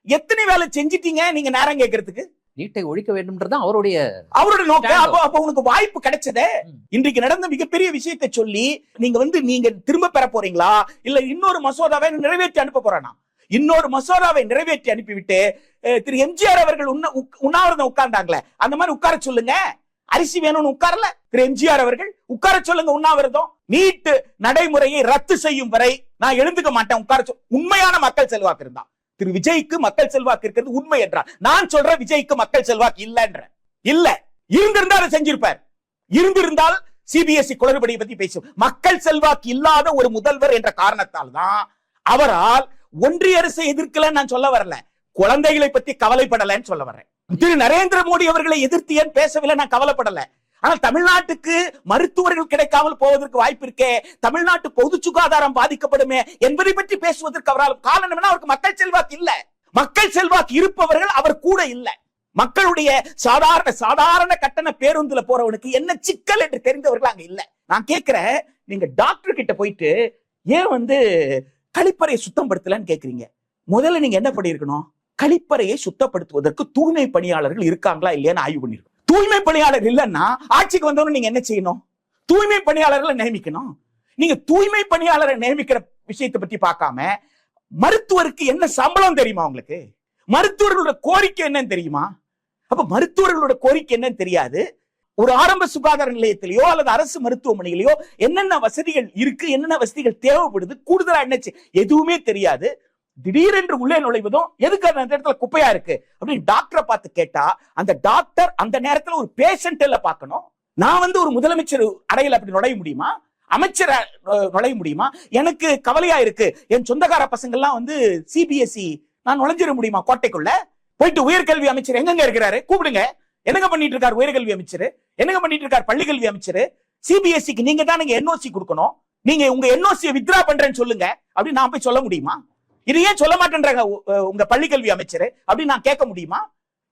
எத்தனை வேலை செஞ்சிட்டீங்க நீங்க நேரம் கேட்கறதுக்கு? நீட்டை ஒழிக்க வேண்டும்ன்றது அவருடைய நோக்கம். அப்ப உனக்கு வாய்ப்பு கிடைச்சதே. இன்றைக்கு நடந்த மிகப்பெரிய விஷயத்தை சொல்லி நீங்க திரும்ப பெற போறீங்களா, இல்ல இன்னொரு மசோதாவை நிறைவேற்றி அனுப்ப போறானா? இன்னொரு மசோதாவை நிறைவேற்றி அனுப்பிவிட்டு திரு எம்ஜிஆர் அவர்கள் உண்ணாவிரதம் உட்கார்ந்தாங்களே, அந்த மாதிரி உட்கார சொல்லுங்க. அரிசி வேணும்னு உட்காரல திரு எம்ஜிஆர் அவர்கள், உட்கார சொல்லுங்க உண்ணாவிரதம். நீட்டு நடைமுறையை ரத்து செய்யும் வரை நான் எழுந்துக்க மாட்டேன், உட்கார உண்மையான மக்கள் செல்வாக்கு இருந்தா. திரு விஜய்க்கு மக்கள் செல்வாக்கு இருக்கிறது உண்மை என்றார். நான் சொல்றேன் விஜய்க்கு மக்கள் செல்வாக்கு இல்லன்ற. இல்ல இருந்திருந்தா அதை செஞ்சிருப்பார். இருந்திருந்தால் சிபிஎஸ்இ குளறுபடியை பத்தி பேசும். மக்கள் செல்வாக்கு இல்லாத ஒரு முதல்வர் என்ற காரணத்தால் தான் அவரால் ஒன்றிய அரசை எதிர்க்கல நான் சொல்ல வரல, குழந்தைகளை பத்தி கவலைப்படலன்னு சொல்ல வரேன். திரு நரேந்திர மோடி அவர்களை எதிர்த்து ஏன் பேசவில்லை நான் கவலைப்படல. ஆனால் தமிழ்நாட்டுக்கு மருத்துவர்கள் கிடைக்காமல் போவதற்கு வாய்ப்பு இருக்கே, தமிழ்நாட்டு பொது சுகாதாரம் பாதிக்கப்படுமே என்பதை பற்றி பேசுவதற்கு அவரால் காரணம் என்ன? அவருக்கு மக்கள் செல்வாக்கு இல்ல. மக்கள் செல்வாக்கு இருப்பவர்கள் அவர் கூட இல்ல. மக்களுடைய சாதாரண கட்டண பேருந்துல போறவனுக்கு என்ன சிக்கல் என்று தெரிந்தவர்கள் அங்க இல்ல. நான் கேட்கிறேன், நீங்க டாக்டர் கிட்ட போயிட்டு ஏன் கழிப்பறையை சுத்தம் படுத்தலன்னு கேக்குறீங்க. முதல்ல நீங்க என்ன பண்ணிருக்கணும்? கழிப்பறையை சுத்தப்படுத்துவதற்கு தூய்மை பணியாளர்கள் இருக்காங்களா இல்லையான்னு ஆய்வு பண்ணிருக்கணும். தூய்மை பணியாளர் இல்லைன்னா ஆட்சிக்கு வந்தவங்க நீங்க என்ன செய்யணும்? தூய்மை பணியாளர்களை நியமிக்கணும். நீங்க தூய்மை பணியாளரை நியமிக்கிற விஷயத்தை பத்தி பார்க்காம மருத்துவருக்கு என்ன சம்பளம் தெரியுமா உங்களுக்கு? மருத்துவர்களோட கோரிக்கை என்னன்னு தெரியுமா? அப்ப மருத்துவர்களோட கோரிக்கை என்னன்னு தெரியாது. ஒரு ஆரம்ப சுகாதார நிலையத்திலேயோ அல்லது அரசு மருத்துவமனையிலேயோ என்னென்ன வசதிகள் இருக்கு, என்னென்ன வசதிகள் தேவைப்படுது, கூடுதலா என்ன எதுவுமே தெரியாது. திடீரென்று உள்ளே நுழைவதும் எதுக்கு அந்த இடத்துல குப்பையா இருக்கு அப்படின்னு டாக்டரை பார்த்து கேட்டா, அந்த டாக்டர் அந்த நேரத்துல ஒரு பேஷண்ட் எல்லாம் பார்க்கணும். நான் ஒரு முதலமைச்சர் அறையில் அப்படி நுழைய முடியுமா? அமைச்சர் நுழைய முடியுமா? எனக்கு கவலையா இருக்கு, என் சொந்தக்கார பசங்க எல்லாம் சிபிஎஸ்இ, நான் நுழைஞ்சிட முடியுமா கோட்டைக்குள்ள? போயிட்டு உயர்கல்வி அமைச்சர் எங்க இருக்கிறாரு கூப்பிடுங்க. என்னங்க பண்ணிட்டு இருக்காரு உயர்கல்வி அமைச்சர்? என்னங்க பண்ணிட்டு இருக்காரு பள்ளிக்கல்வி அமைச்சர்? சிபிஎஸ்இக்கு நீங்க தான் என்ஓசி கொடுக்கணும். நீங்க உங்க என்ஓசியை வித்ரா பண்றேன்னு சொல்லுங்க அப்படின்னு நான் போய் சொல்ல முடியுமா? இது ஏன் சொல்ல மாட்டேன்றாங்க உங்க பள்ளிக்கல்வி அமைச்சர் அப்படின்னு நான் கேட்க முடியுமா?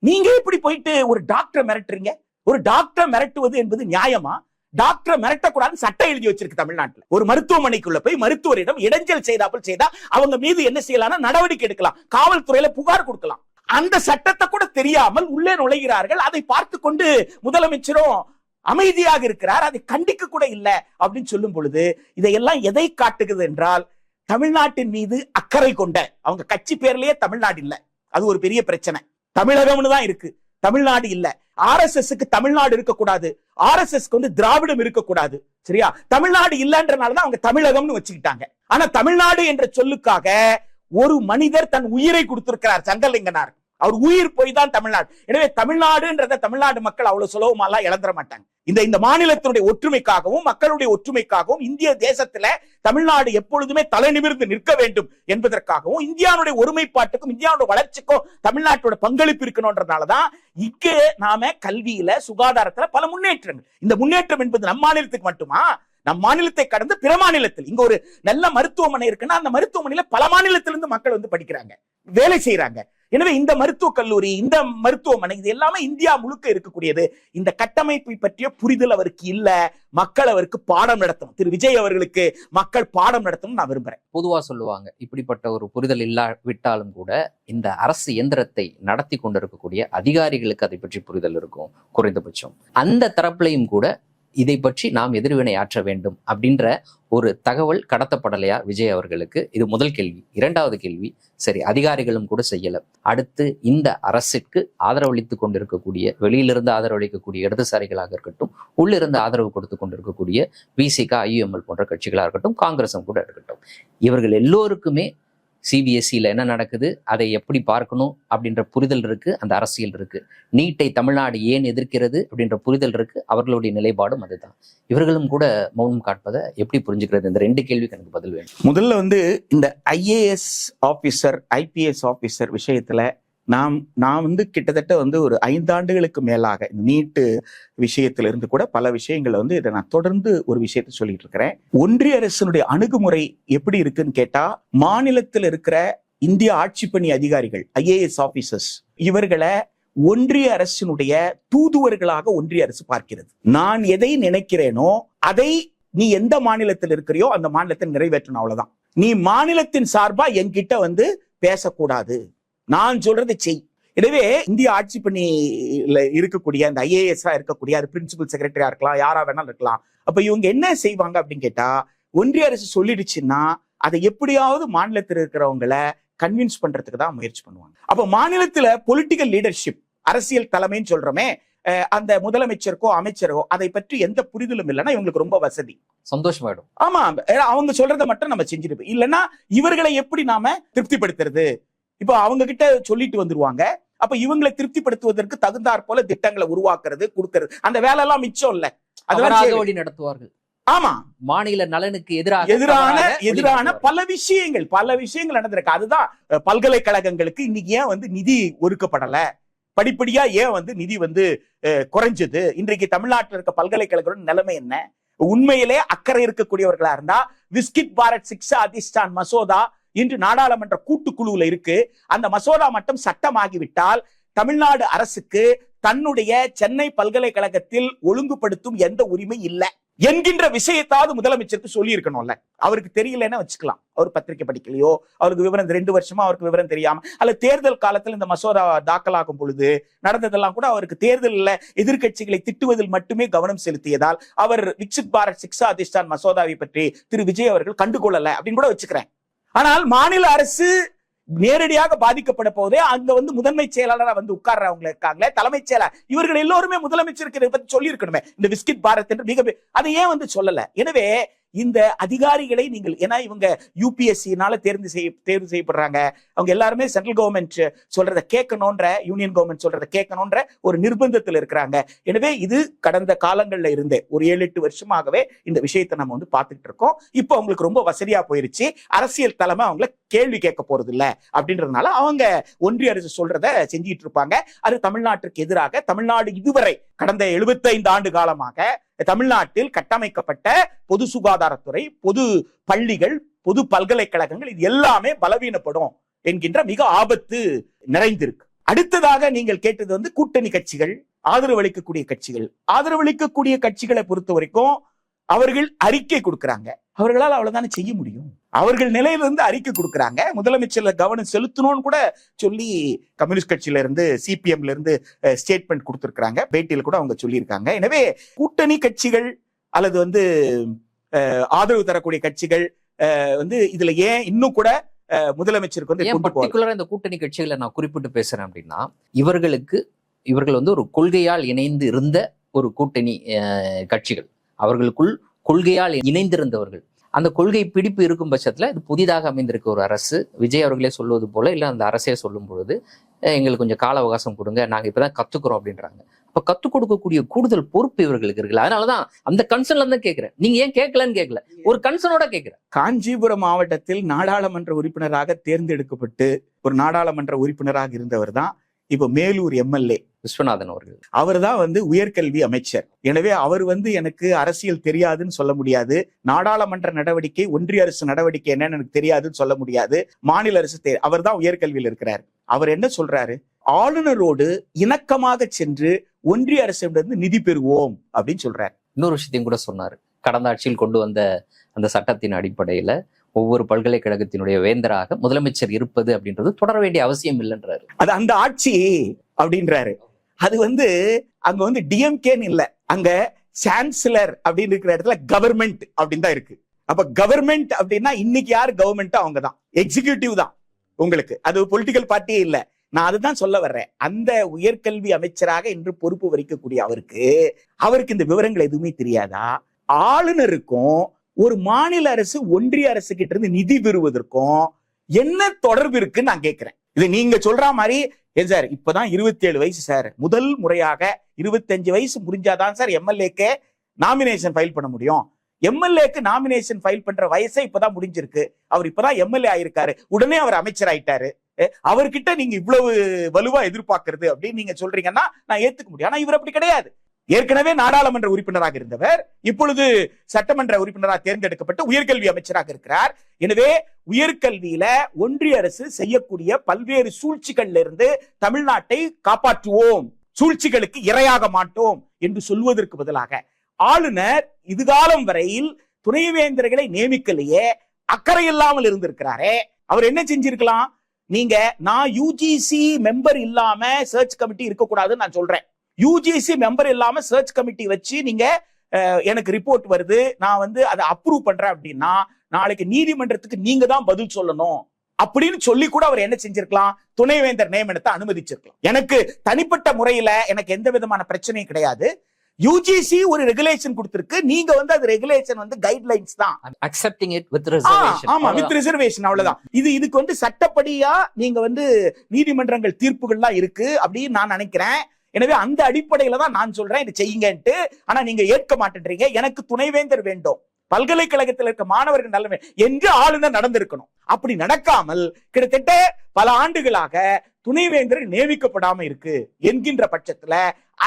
நீங்க எப்படி போயிட்டு ஒரு டாக்டரை மிரட்டுறீங்க? ஒரு டாக்டரை மிரட்டுவது என்பது நியாயமா? டாக்டரை மிரட்டக்கூடாதுன்னு சட்டம் எழுதி வச்சிருக்கு தமிழ்நாட்டுல. ஒரு மருத்துவமனைக்குள்ள போய் மருத்துவரிடம் இடைஞ்சல் செய்தாப்புல் செய்தா அவங்க மீது என்ன செய்யலாம்? நடவடிக்கை எடுக்கலாம், காவல்துறையில புகார் கொடுக்கலாம். அந்த சட்டத்தை கூட தெரியாமல் உள்ளே நுழைகிறார்கள். அதை பார்த்து கொண்டு முதலமைச்சரும் அமைதியாக இருக்கிறார், அதை கண்டிக்க கூட இல்லை அப்படின்னு சொல்லும் பொழுது இதையெல்லாம் எதை காட்டுகிறது என்றால், தமிழ்நாட்டின் மீது அக்கறை கொண்ட அவங்க கட்சி பேர்லயே தமிழ்நாடு இல்ல. அது ஒரு பெரிய பிரச்சனை. தமிழகம்னு தான் இருக்கு, தமிழ்நாடு இல்ல. ஆர்எஸ்எஸ்க்கு தமிழ்நாடு இருக்கக்கூடாது, ஆர்எஸ்எஸ்க்கு திராவிடம் இருக்கக்கூடாது. சரியா? தமிழ்நாடு இல்லன்றனாலதான் அவங்க தமிழகம்னு வச்சுக்கிட்டாங்க. ஆனா தமிழ்நாடு என்ற சொல்லுக்காக ஒரு மனிதர் தன் உயிரை கொடுத்திருக்கிறார், சங்கலிங்கனார். அவர் உயிர் போய் தான் தமிழ்நாடு. எனவே தமிழ்நாடுன்றத தமிழ்நாடு மக்கள் அவ்வளவு சுலபமாலாம் இழந்துட மாட்டாங்க. இந்த மாநிலத்தினுடைய ஒற்றுமைக்காகவும் மக்களுடைய ஒற்றுமைக்காகவும் இந்திய தேசத்துல தமிழ்நாடு எப்பொழுதுமே தலை நிமிர்ந்து நிற்க வேண்டும் என்பதற்காகவும் இந்தியாவுடைய ஒருமைப்பாட்டுக்கும் இந்தியாவுடைய வளர்ச்சிக்கும் தமிழ்நாட்டோட பங்களிப்பு இருக்கணும்ன்றதுனாலதான் இங்கே நாம கல்வியில சுகாதாரத்துல பல முன்னேற்றங்கள். இந்த முன்னேற்றம் என்பது நம் மாநிலத்துக்கு மட்டுமா? நம் மாநிலத்தை கடந்து பிற மாநிலத்தில் இங்க ஒரு நல்ல மருத்துவமனை இருக்குன்னா அந்த மருத்துவமனையில பல மாநிலத்திலிருந்து மக்கள் படிக்கிறாங்க, வேலை செய்யறாங்க. எனவே இந்த மருத்துவக் கல்லூரி, இந்த மருத்துவமனை, இது எல்லாமே இந்தியா முழுக்க இருக்கக்கூடியது. இந்த கட்டமைப்பை பற்றிய புரிதல் அவருக்கு இல்ல. மக்கள் அவருக்கு பாடம் நடத்தணும். திரு விஜய் அவர்களுக்கு மக்கள் பாடம் நடத்தணும் நான் விரும்புறேன். பொதுவா சொல்லுவாங்க, இப்படிப்பட்ட ஒரு புரிதல் இல்லாவிட்டாலும் கூட இந்த அரசு இயந்திரத்தை நடத்தி கொண்டிருக்கக்கூடிய அதிகாரிகளுக்கு அதை பற்றி புரிதல் இருக்கும் குறைந்தபட்சம். அந்த தரப்புலையும் கூட இதை பற்றி நாம் எதிர்வினை ஆற்ற வேண்டும் அப்படின்ற ஒரு தகவல் கடத்தப்படலையா விஜய் அவர்களுக்கு? இது முதல் கேள்வி. இரண்டாவது கேள்வி, சரி அதிகாரிகளும் கூட செய்யல, அடுத்து இந்த அரசிற்கு ஆதரவளித்துக் கொண்டிருக்கக்கூடிய, வெளியிலிருந்து ஆதரவளிக்கக்கூடிய இடதுசாரிகளாக இருக்கட்டும், உள்ளிருந்து ஆதரவு கொடுத்து கொண்டிருக்கக்கூடிய விசிக, ஐயுஎம்எல் போன்ற கட்சிகளாக இருக்கட்டும், காங்கிரஸும் கூட இருக்கட்டும், இவர்கள் எல்லோருக்குமே சிபிஎஸ்சியில் என்ன நடக்குது, அதை எப்படி பார்க்கணும் அப்படின்ற புரிதல் இருக்கு, அந்த அரசியல் இருக்கு. நீட்டை தமிழ்நாடு ஏன் எதிர்க்கிறது அப்படின்ற புரிதல் இருக்கு, அவர்களுடைய நிலைப்பாடும் அதுதான். இவர்களும் கூட மௌனம் காட்பதை எப்படி புரிஞ்சுக்கிறது? இந்த 2 கேள்விக்கு எனக்கு பதில் வேணும். முதல்ல இந்த ஐஏஎஸ் ஆபீசர், ஐபிஎஸ் ஆபீசர் விஷயத்துல நான் கிட்டத்தட்ட ஒரு 5 ஆண்டுகளுக்கு மேலாக நீட்டு விஷயத்துல இருந்து கூட பல விஷயங்களை இதை நான் தொடர்ந்து ஒரு விஷயத்தை சொல்லிட்டு இருக்கிறேன். ஒன்றிய அரசினுடைய அணுகுமுறை எப்படி இருக்குன்னு கேட்டா, மாநிலத்தில் இருக்கிற இந்திய ஆட்சி பணி அதிகாரிகள், ஐஏஎஸ் ஆபீசர்ஸ், இவர்களை ஒன்றிய அரசினுடைய தூதுவர்களாக ஒன்றிய அரசு பார்க்கிறது. நான் எதை நினைக்கிறேனோ அதை நீ எந்த மாநிலத்தில் இருக்கிறியோ அந்த மாநிலத்தில் நிறைவேற்றணும், அவ்வளவுதான். நீ மாநிலத்தின் சார்பா என்கிட்ட வந்து பேசக்கூடாது, நான் சொல்றது செய். எனவே இந்திய ஆட்சி பணியில இருக்கக்கூடிய அந்த IAS இருக்கக்கூடிய அது பிரின்சிபல் செக்ரட்டரியா இருக்கலாம், யாரா வேணாலும் இருக்கலாம். அப்ப இவங்க என்ன செய்வாங்க அப்படின்னு கேட்டா, ஒன்றிய அரசு சொல்லிடுச்சுன்னா அதை எப்படியாவது மாநிலத்தில் இருக்கிறவங்களை கன்வின்ஸ் பண்றதுக்கு தான் முயற்சி பண்ணுவாங்க. அப்ப மாநிலத்துல பொலிட்டிக்கல் லீடர்ஷிப், அரசியல் தலைமைன்னு சொல்றோமே, அந்த முதலமைச்சருக்கோ அமைச்சரோ அதை பற்றி எந்த புரிதலும் இல்லைன்னா இவங்களுக்கு ரொம்ப வசதி, சந்தோஷமாயிடும். ஆமா, அவங்க சொல்றதை மட்டும் நம்ம செஞ்சிருப்போம். இல்லைன்னா இவர்களை எப்படி நாம திருப்திப்படுத்துறது? இப்போ அவங்க கிட்ட சொல்லிட்டு வந்துருவாங்க. அப்ப இவங்களை திருப்திப்படுத்துவதற்கு தகுந்தாற் போல திட்டங்களை உருவாக்குறது, கொடுக்கறது, அந்த வேலை எல்லாம் மிச்சம் இல்ல, அதெல்லாம் வழி நடத்துவார்கள். ஆமா, மாநில நலனுக்கு எதிரான பல விஷயங்கள் நடந்திருக்கு. அதுதான் பல்கலைக்கழகங்களுக்கு இன்னைக்கு ஏன் வந்து நிதி ஒதுக்கப்படல, படிப்படியா ஏன் வந்து நிதி வந்து குறைஞ்சது, இன்றைக்கு தமிழ்நாட்டில் இருக்க பல்கலைக்கழகங்களோட நிலைமை என்ன? உண்மையிலே அக்கறை இருக்கக்கூடியவர்களா இருந்தா விஸ்கிட் பாரத் சிக்ஷா அதிஷ்டான் மசோதா இன்று நாடாளுமன்ற கூட்டுக்குழுவுல இருக்கு. அந்த மசோதா மட்டும் சட்டமாகிவிட்டால் தமிழ்நாடு அரசுக்கு தன்னுடைய சென்னை பல்கலைக்கழகத்தில் ஒழுங்குபடுத்தும் எந்த உரிமை இல்லை என்கின்ற விஷயத்தாவது முதலமைச்சருக்கு சொல்லி இருக்கணும்ல. அவருக்கு தெரியலன்னு வச்சுக்கலாம், அவர் பத்திரிகை படிக்கலையோ, அவருக்கு விவரம் 2 வருஷமா அவருக்கு விவரம் தெரியாம, அல்ல தேர்தல் காலத்தில் இந்த மசோதா தாக்கலாகும் பொழுது நடந்ததெல்லாம் கூட அவருக்கு தேர்தலில் எதிர்கட்சிகளை திட்டுவதில் மட்டுமே கவனம் செலுத்தியதால் அவர் விக்சித் பாரத் சிக்ஷா அதிஷ்டான் மசோதாவை பற்றி திரு விஜய் அவர்கள் கண்டுகொள்ளல அப்படின்னு கூட வச்சுக்கிறேன். ஆனால் மாநில அரசு நேரடியாக பாதிக்கப்பட போதே அங்க வந்து முதன்மை செயலாளரா வந்து உட்கார்றவங்க இருக்காங்களே, தலைமைச் செயலர், இவர்கள் எல்லோருமே முதலமைச்சருக்கு இதை பத்தி சொல்லி இருக்கணுமே, இந்த விஸ்கிட் பாரத் என்று மிக அதை ஏன் வந்து சொல்லல? எனவே இந்த அதிகாரிகளை நீங்கள், ஏன்னா இவங்க UPSC-னால தேர்வு செய்யப்படுறாங்க, அவங்க எல்லாருமே சென்ட்ரல் கவர்மெண்ட் சொல்றதை கேட்கணும்ன்ற, யூனியன் கவர்மெண்ட் சொல்றதை கேட்கணும்ன்ற ஒரு நிர்பந்தத்தில் இருக்கிறாங்க. எனவே இது கடந்த காலங்கள்ல இருந்தே ஒரு 7-8 வருஷமாகவே இந்த விஷயத்தை நம்ம வந்து பார்த்துட்டு இருக்கோம். இப்போ அவங்களுக்கு ரொம்ப வசதியா போயிருச்சு, அரசியல் தலைமை அவங்களை கேள்வி கேட்க போறது இல்ல அப்படின்றதுனால அவங்க ஒன்றிய அரசு சொல்றதை செஞ்சிட்டு இருப்பாங்க. அது தமிழ்நாட்டிற்கு எதிராக, தமிழ்நாடு இதுவரை கடந்த 75 ஆண்டு காலமாக தமிழ்நாட்டில் கட்டமைக்கப்பட்ட பொது சுகாதாரத்துறை, பொது பள்ளிகள், பொது பல்கலைக்கழகங்கள் இது எல்லாமே பலவீனப்படும் என்கின்ற மிக ஆபத்து நிறைந்திருக்கு. அடுத்ததாக நீங்கள் கேட்டது வந்து கூட்டணி கட்சிகள், ஆதரவளிக்கக்கூடிய கட்சிகள். ஆதரவளிக்கக்கூடிய கட்சிகளை பொறுத்த வரைக்கும் அவர்கள் அறிக்கை கொடுக்கிறாங்க, அவர்களால் அவ்வளவுதானே செய்ய முடியும். அவர்கள் நிலையிலிருந்து அறிக்கை கொடுக்கிறாங்க, முதலமைச்சர்ல கவனம் செலுத்தணும்னு கூட சொல்லி கம்யூனிஸ்ட் கட்சியில இருந்து, CPM-ல இருந்து ஸ்டேட்மெண்ட் கொடுத்திருக்காங்க, பேட்டியில கூட அவங்க சொல்லியிருக்காங்க. எனவே கூட்டணி கட்சிகள் அல்லது வந்து ஆதரவு தரக்கூடிய கட்சிகள் வந்து இதுல ஏன் இன்னும் கூட முதலமைச்சருக்கு வந்து பர்டிகுலரா இந்த கூட்டணி கட்சிகளை நான் குறிப்பிட்டு பேசுறேன் அப்படின்னா, இவர்கள் வந்து ஒரு கொள்கையால் இணைந்து இருந்த ஒரு கூட்டணி கட்சிகள், அவர்களுக்குள் கொள்கையால் இணைந்திருந்தவர்கள். அந்த கொள்கை பிடிப்பு இருக்கும் பட்சத்துல இது புதிதாக அமைந்திருக்க ஒரு அரசு, விஜய் அவர்களே சொல்வது போல, இல்ல அந்த அரசே சொல்லும் பொழுது எங்களுக்கு கொஞ்சம் கால அவகாசம் கொடுங்க, நாங்க இப்பதான் கத்துக்கிறோம் அப்படின்றாங்க. அப்ப கத்துக் கொடுக்கக்கூடிய கூடுதல் பொறுப்பு இவர்களுக்கு இருக்குல்ல. அதனாலதான் அந்த கன்சர்ன்ல தான் கேட்கிறேன், நீங்க ஏன் கேட்கலன்னு கேட்கல, ஒரு கன்சர்னோட கேட்கிறேன். காஞ்சிபுரம் மாவட்டத்தில் நாடாளுமன்ற உறுப்பினராக தேர்ந்தெடுக்கப்பட்டு ஒரு நாடாளுமன்ற உறுப்பினராக இருந்தவர் தான் இப்ப மேலூர் MLA விஸ்வநாதன் அவர்கள். அவர் தான் வந்து உயர்கல்வி அமைச்சர். எனவே அவர் வந்து எனக்கு அரசியல் தெரியாதுன்னு சொல்ல முடியாது, நாடாளுமன்ற நடவடிக்கை, ஒன்றிய அரசு நடவடிக்கை என்னன்னு எனக்கு தெரியாதுன்னு சொல்ல முடியாது, மாநில அரசு அவர் தான் உயர்கல்வியில் இருக்கிறார். அவர் என்ன சொல்றாரு? ஆளுநரோடு இணக்கமாக சென்று ஒன்றிய அரசிடமிருந்து நிதி பெறுவோம் அப்படின்னு சொல்றாரு. இன்னொரு விஷயத்தையும் கூட சொன்னாரு, கடந்த ஆட்சியில் கொண்டு வந்த அந்த சட்டத்தின் அடிப்படையில ஒவ்வொரு பல்கலைக்கழகத்தினுடைய வேந்தராக முதலமைச்சர் இருப்பது அப்படின்றது தொடர வேண்டிய அவசியம் இல்லைன்றாரு. அது அந்த ஆட்சி அப்படின்றாரு. அது வந்து அங்க வந்து DMK-ன்னு இல்ல, அங்க சான்சலர் அப்படின்னு இருக்கிற இடத்துல கவர்மெண்ட் அப்படின்னு தான் இருக்கு. அப்ப கவர்மெண்ட் அப்படின்னா இன்னைக்கு யாரு கவர்மெண்ட்? அவங்க தான், எக்ஸிகியூட்டிவ் தான் உங்களுக்கு, அது பொலிட்டிக்கல் பார்ட்டியே இல்ல. நான் அதுதான் சொல்ல வர்றேன். அந்த உயர்கல்வி அமைச்சராக இன்று பொறுப்பு வகிக்கக்கூடிய அவருக்கு இந்த விவரங்கள் எதுவுமே தெரியாதா? ஆளுநருக்கும் ஒரு மாநில அரசு ஒன்றிய அரசு கிட்ட இருந்து நிதி பெறுவதற்கும் என்ன தொடர்பு இருக்குன்னு நான் கேட்கிறேன். இது நீங்க சொல்ற மாதிரி, ஏன் சார் இப்பதான் 27 வயசு சார், முதல் முறையாக 25 வயசு முடிஞ்சாதான் சார் MLA-க்கு நாமினேஷன் ஃபைல் பண்ண முடியும். MLA-க்கு நாமினேஷன் ஃபைல் பண்ற வயசே இப்பதான் முடிஞ்சிருக்கு, அவர் இப்பதான் MLA ஆயிருக்காரு, உடனே அவர் அமைச்சர் ஆயிட்டாரு, அவர்கிட்ட நீங்க இவ்வளவு வலுவா எதிர்பார்க்கறது அப்படின்னு நீங்க சொல்றீங்கன்னா நான் ஏத்துக்க முடியும். ஆனா இவர் அப்படி கிடையாது. ஏற்கனவே நாடாளுமன்ற உறுப்பினராக இருந்தவர், இப்பொழுது சட்டமன்ற உறுப்பினராக தேர்ந்தெடுக்கப்பட்டு உயர்கல்வி அமைச்சராக இருக்கிறார். எனவே உயர்கல்வியில ஒன்றிய அரசு செய்யக்கூடிய பல்வேறு சூழ்ச்சிகள்ல இருந்து தமிழ்நாட்டை காப்பாற்றுவோம், சூழ்ச்சிகளுக்கு இரையாக மாட்டோம் என்று சொல்வதற்கு பதிலாக ஆளுநர் இதுகாலம் வரையில் துணைவேந்தர்களை நியமிக்கலையே, அக்கறை இல்லாமல் இருந்திருக்கிறாரே. அவர் என்ன செஞ்சிருக்கலாம்? நீங்க நான் யூஜிசி மெம்பர் இல்லாம சர்ச் கமிட்டி இருக்கக்கூடாதுன்னு நான் சொல்றேன். யூஜிசி மெம்பர் இல்லாம சர்ச் கமிட்டி வச்சு நீங்க எனக்கு ரிப்போர்ட் வருது, நான் வந்து அதை அப்ரூவ் பண்றேன் அப்படின்னா நாளைக்கு நீதிமன்றத்துக்கு நீங்க தான் பதில் சொல்லணும் அப்படின்னு சொல்லி கூட அவர் என்ன செஞ்சிருக்கலாம்? துணைவேந்தர் நியமனத்தை அனுமதிச்சிருக்கலாம். எனக்கு தனிப்பட்ட முறையில எனக்கு எந்த விதமான பிரச்சனையும் கிடையாது. யூஜிசி ஒரு ரெகுலேஷன் கொடுத்திருக்கு, நீங்க வந்து அது ரெகுலேஷன் வந்து கைட்லைன்ஸ் தான், அக்செப்டிங் இட் வித் ரிசர்வேஷன். ஆமா, வித் ரிசர்வேஷன், அவ்வளவுதான். இதுக்கு வந்து சட்டப்படியா நீங்க வந்து நீதிமன்றங்கள் தீர்ப்புகள்லாம் இருக்கு அப்படின்னு நான் நினைக்கிறேன். எனவே அந்த அடிப்படையில தான் நான் சொல்றேன் இதை செய்யுங்கன்ட்டு. ஆனா நீங்க ஏற்க மாட்டேன்றீங்க. எனக்கு துணைவேந்தர் வேண்டும், பல்கலைக்கழகத்தில் இருக்க மாணவர்கள் நல்ல என்று ஆளுநர் நடந்திருக்கணும். அப்படி நடக்காமல் கிட்டத்தட்ட பல ஆண்டுகளாக துணைவேந்தர் நியமிக்கப்படாம இருக்கு என்கின்ற பட்சத்துல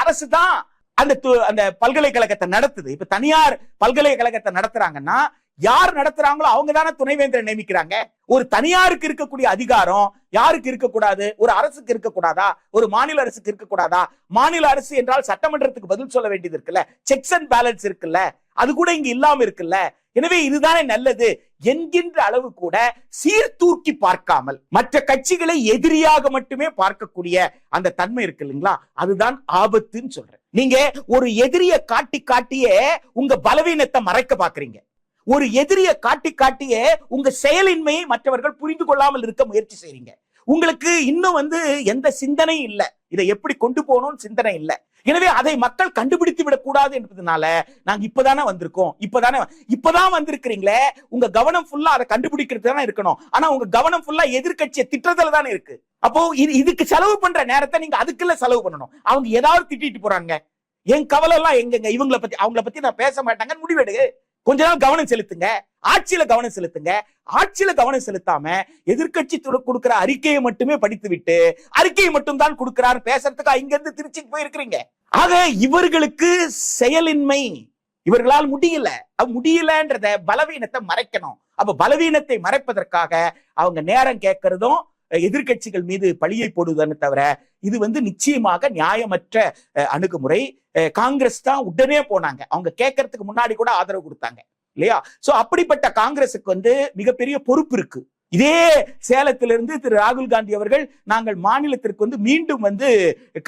அரசு தான் அந்த பல்கலைக்கழகத்தை நடத்துது. இப்ப தனியார் பல்கலைக்கழகத்தை நடத்துறாங்கன்னா யார் நடத்துறாங்களோ அவங்க தானே துணைவேந்தரை நியமிக்கிறாங்க. ஒரு தனியாருக்கு இருக்கக்கூடிய அதிகாரம் யாருக்கு இருக்கக்கூடாது? ஒரு அரசுக்கு இருக்கக்கூடாதா? ஒரு மாநில அரசுக்கு இருக்கக்கூடாதா? மாநில அரசு என்றால் சட்டமன்றத்துக்கு பதில் சொல்ல வேண்டியது இருக்குல்ல, செக்ஸ் அண்ட் பேலன்ஸ் இருக்குல்ல, அது கூட இங்க இல்லாம இருக்குல்ல. எனவே இதுதானே நல்லது என்கின்ற அளவு கூட சீர்தூக்கி பார்க்காமல் மற்ற கட்சிகளை எதிரியாக மட்டுமே பார்க்கக்கூடிய அந்த தன்மை இருக்கு இல்லைங்களா, அதுதான் ஆபத்துன்னு சொல்றேன். நீங்க ஒரு எதிரிய காட்டியே உங்க பலவீனத்தை மறைக்க பாக்குறீங்க. ஒரு எதிரிய காட்டியே உங்க செயலின்மையை மற்றவர்கள் புரிந்து கொள்ளாமல் இருக்க முயற்சி செய்றீங்க. உங்களுக்கு இன்னும் வந்து எந்த சிந்தனையும் இல்ல, இதை எப்படி கொண்டு போகணும்னு சிந்தனை இல்ல. எனவே அதை மக்கள் கண்டுபிடித்து விடக் கூடாது என்பதனால நாங்க இப்பதானே வந்திருக்கோம். இப்பதான் வந்திருக்கிறீங்களே, உங்க கவனம் ஃபுல்லா அதை கண்டுபிடிக்கிறது தானே இருக்கணும். ஆனா உங்க கவனம் ஃபுல்லா எதிர்கட்சியை திட்டத்துல தானே இருக்கு. அப்போ இதுக்கு செலவு பண்ற நேரத்தை நீங்க அதுக்குள்ள செலவு பண்ணணும். அவங்க ஏதாவது திட்டிட்டு போறாங்க, என் கவலை எல்லாம் எங்கங்க, அவங்கள பத்தி நான் பேச மாட்டாங்கன்னு முடிவெடு. கொஞ்ச நாள் கவனம் செலுத்துங்க, ஆட்சியில கவனம் செலுத்துங்க. ஆட்சியில கவனம் செலுத்தாம எதிர்கட்சி கொடுக்கிற அறிக்கையை மட்டுமே படித்து விட்டு அறிக்கையை மட்டும் தான் கொடுக்கிறார் பேசுறதுக்கு இங்க இருந்து திருச்சிக்கு போயிருக்கிறீங்க. ஆக இவர்களுக்கு செயலின்மை, இவர்களால் முடியலன்றத பலவீனத்தை மறைக்கணும். அப்ப பலவீனத்தை மறைப்பதற்காக அவங்க நேரம் கேட்கறதும் எதிர்கட்சிகள் மீது பழியை போடுவதுன்னு தவிர இது வந்து நிச்சயமாக நியாயமற்ற அணுகுமுறை. காங்கிரஸ் தான் உடனே போனாங்க, அவங்க கேட்கறதுக்கு முன்னாடி கூட ஆதரவு கொடுத்தாங்க இல்லையா? சோ அப்படிப்பட்ட காங்கிரஸுக்கு வந்து மிகப்பெரிய பொறுப்பு இருக்கு. இதே சேலத்திலிருந்து திரு ராகுல் காந்தி அவர்கள் நாங்கள் மாநிலத்திற்கு வந்து மீண்டும் வந்து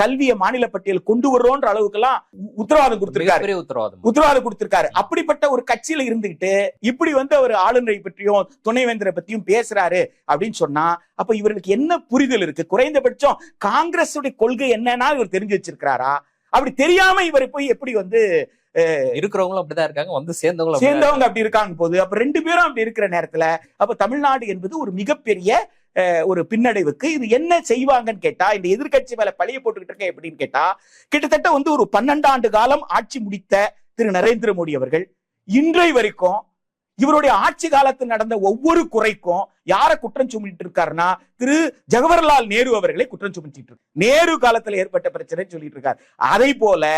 கல்வியை மாநில பட்டியல் கொண்டு வர்றோன்ற அளவுக்கு எல்லாம் உத்தரவாதம் கொடுத்திருக்காரு. அப்படிப்பட்ட ஒரு கட்சியில இருந்துகிட்டு இப்படி வந்து அவர் ஆளுநரை பற்றியும் துணைவேந்தரை பத்தியும் பேசுறாரு அப்படின்னு சொன்னா அப்ப இவர்களுக்கு என்ன புரிதல் இருக்கு? குறைந்தபட்சம் காங்கிரஸ் கொள்கை என்னன்னா இவர் தெரிஞ்சு வச்சிருக்கிறாரா? அப்படி தெரியாம இவர் போய் எப்படி வந்து இருக்கிறவங்களும் அப்படிதான் இருக்காங்க, வந்து சேர்ந்தவங்க அப்படி இருக்காங்க போது அப்ப ரெண்டு பேரும் அப்படி இருக்கிற நேரத்துல அப்ப தமிழ்நாடு என்பது ஒரு மிகப்பெரிய ஒரு பின்னடைவுக்கு இது என்ன செய்வாங்கன்னு கேட்டா, இந்த எதிர்கட்சி மேல பழிய போட்டுக்கிட்டு இருக்க எப்படின்னு கேட்டா, கிட்டத்தட்ட வந்து ஒரு 12 ஆண்டு காலம் ஆட்சி முடித்த திரு நரேந்திர மோடி அவர்கள் இன்றை வரைக்கும் இவருடைய ஆட்சி காலத்தில் நடந்த ஒவ்வொரு குறைக்கும் யாரை குற்றம் சுமத்திட்டு இருக்காருன்னா திரு ஜவஹர்லால் நேரு அவர்களை குற்றம் சுமத்திட்டு இருக்கு. நேரு காலத்துல ஏற்பட்ட பிரச்சனை சொல்லிட்டு இருக்காரு. அதை போல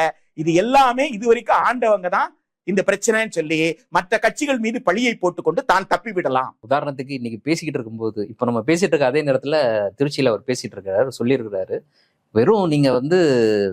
இது எல்லாமே இதுவரைக்கும் ஆண்டவங்க தான் இந்த பிரச்சனைன்னு சொல்லி மற்ற கட்சிகள் மீது பழியை போட்டுக்கொண்டு தான் தப்பி விடலாம். உதாரணத்துக்கு இன்னைக்கு பேசிக்கிட்டு இருக்கும்போது இப்ப நம்ம பேசிட்டு இருக்க அதே நேரத்துல திருச்சியில அவர் பேசிட்டு இருக்காரு, சொல்லியிருக்கிறாரு, வெறும் நீங்க வந்து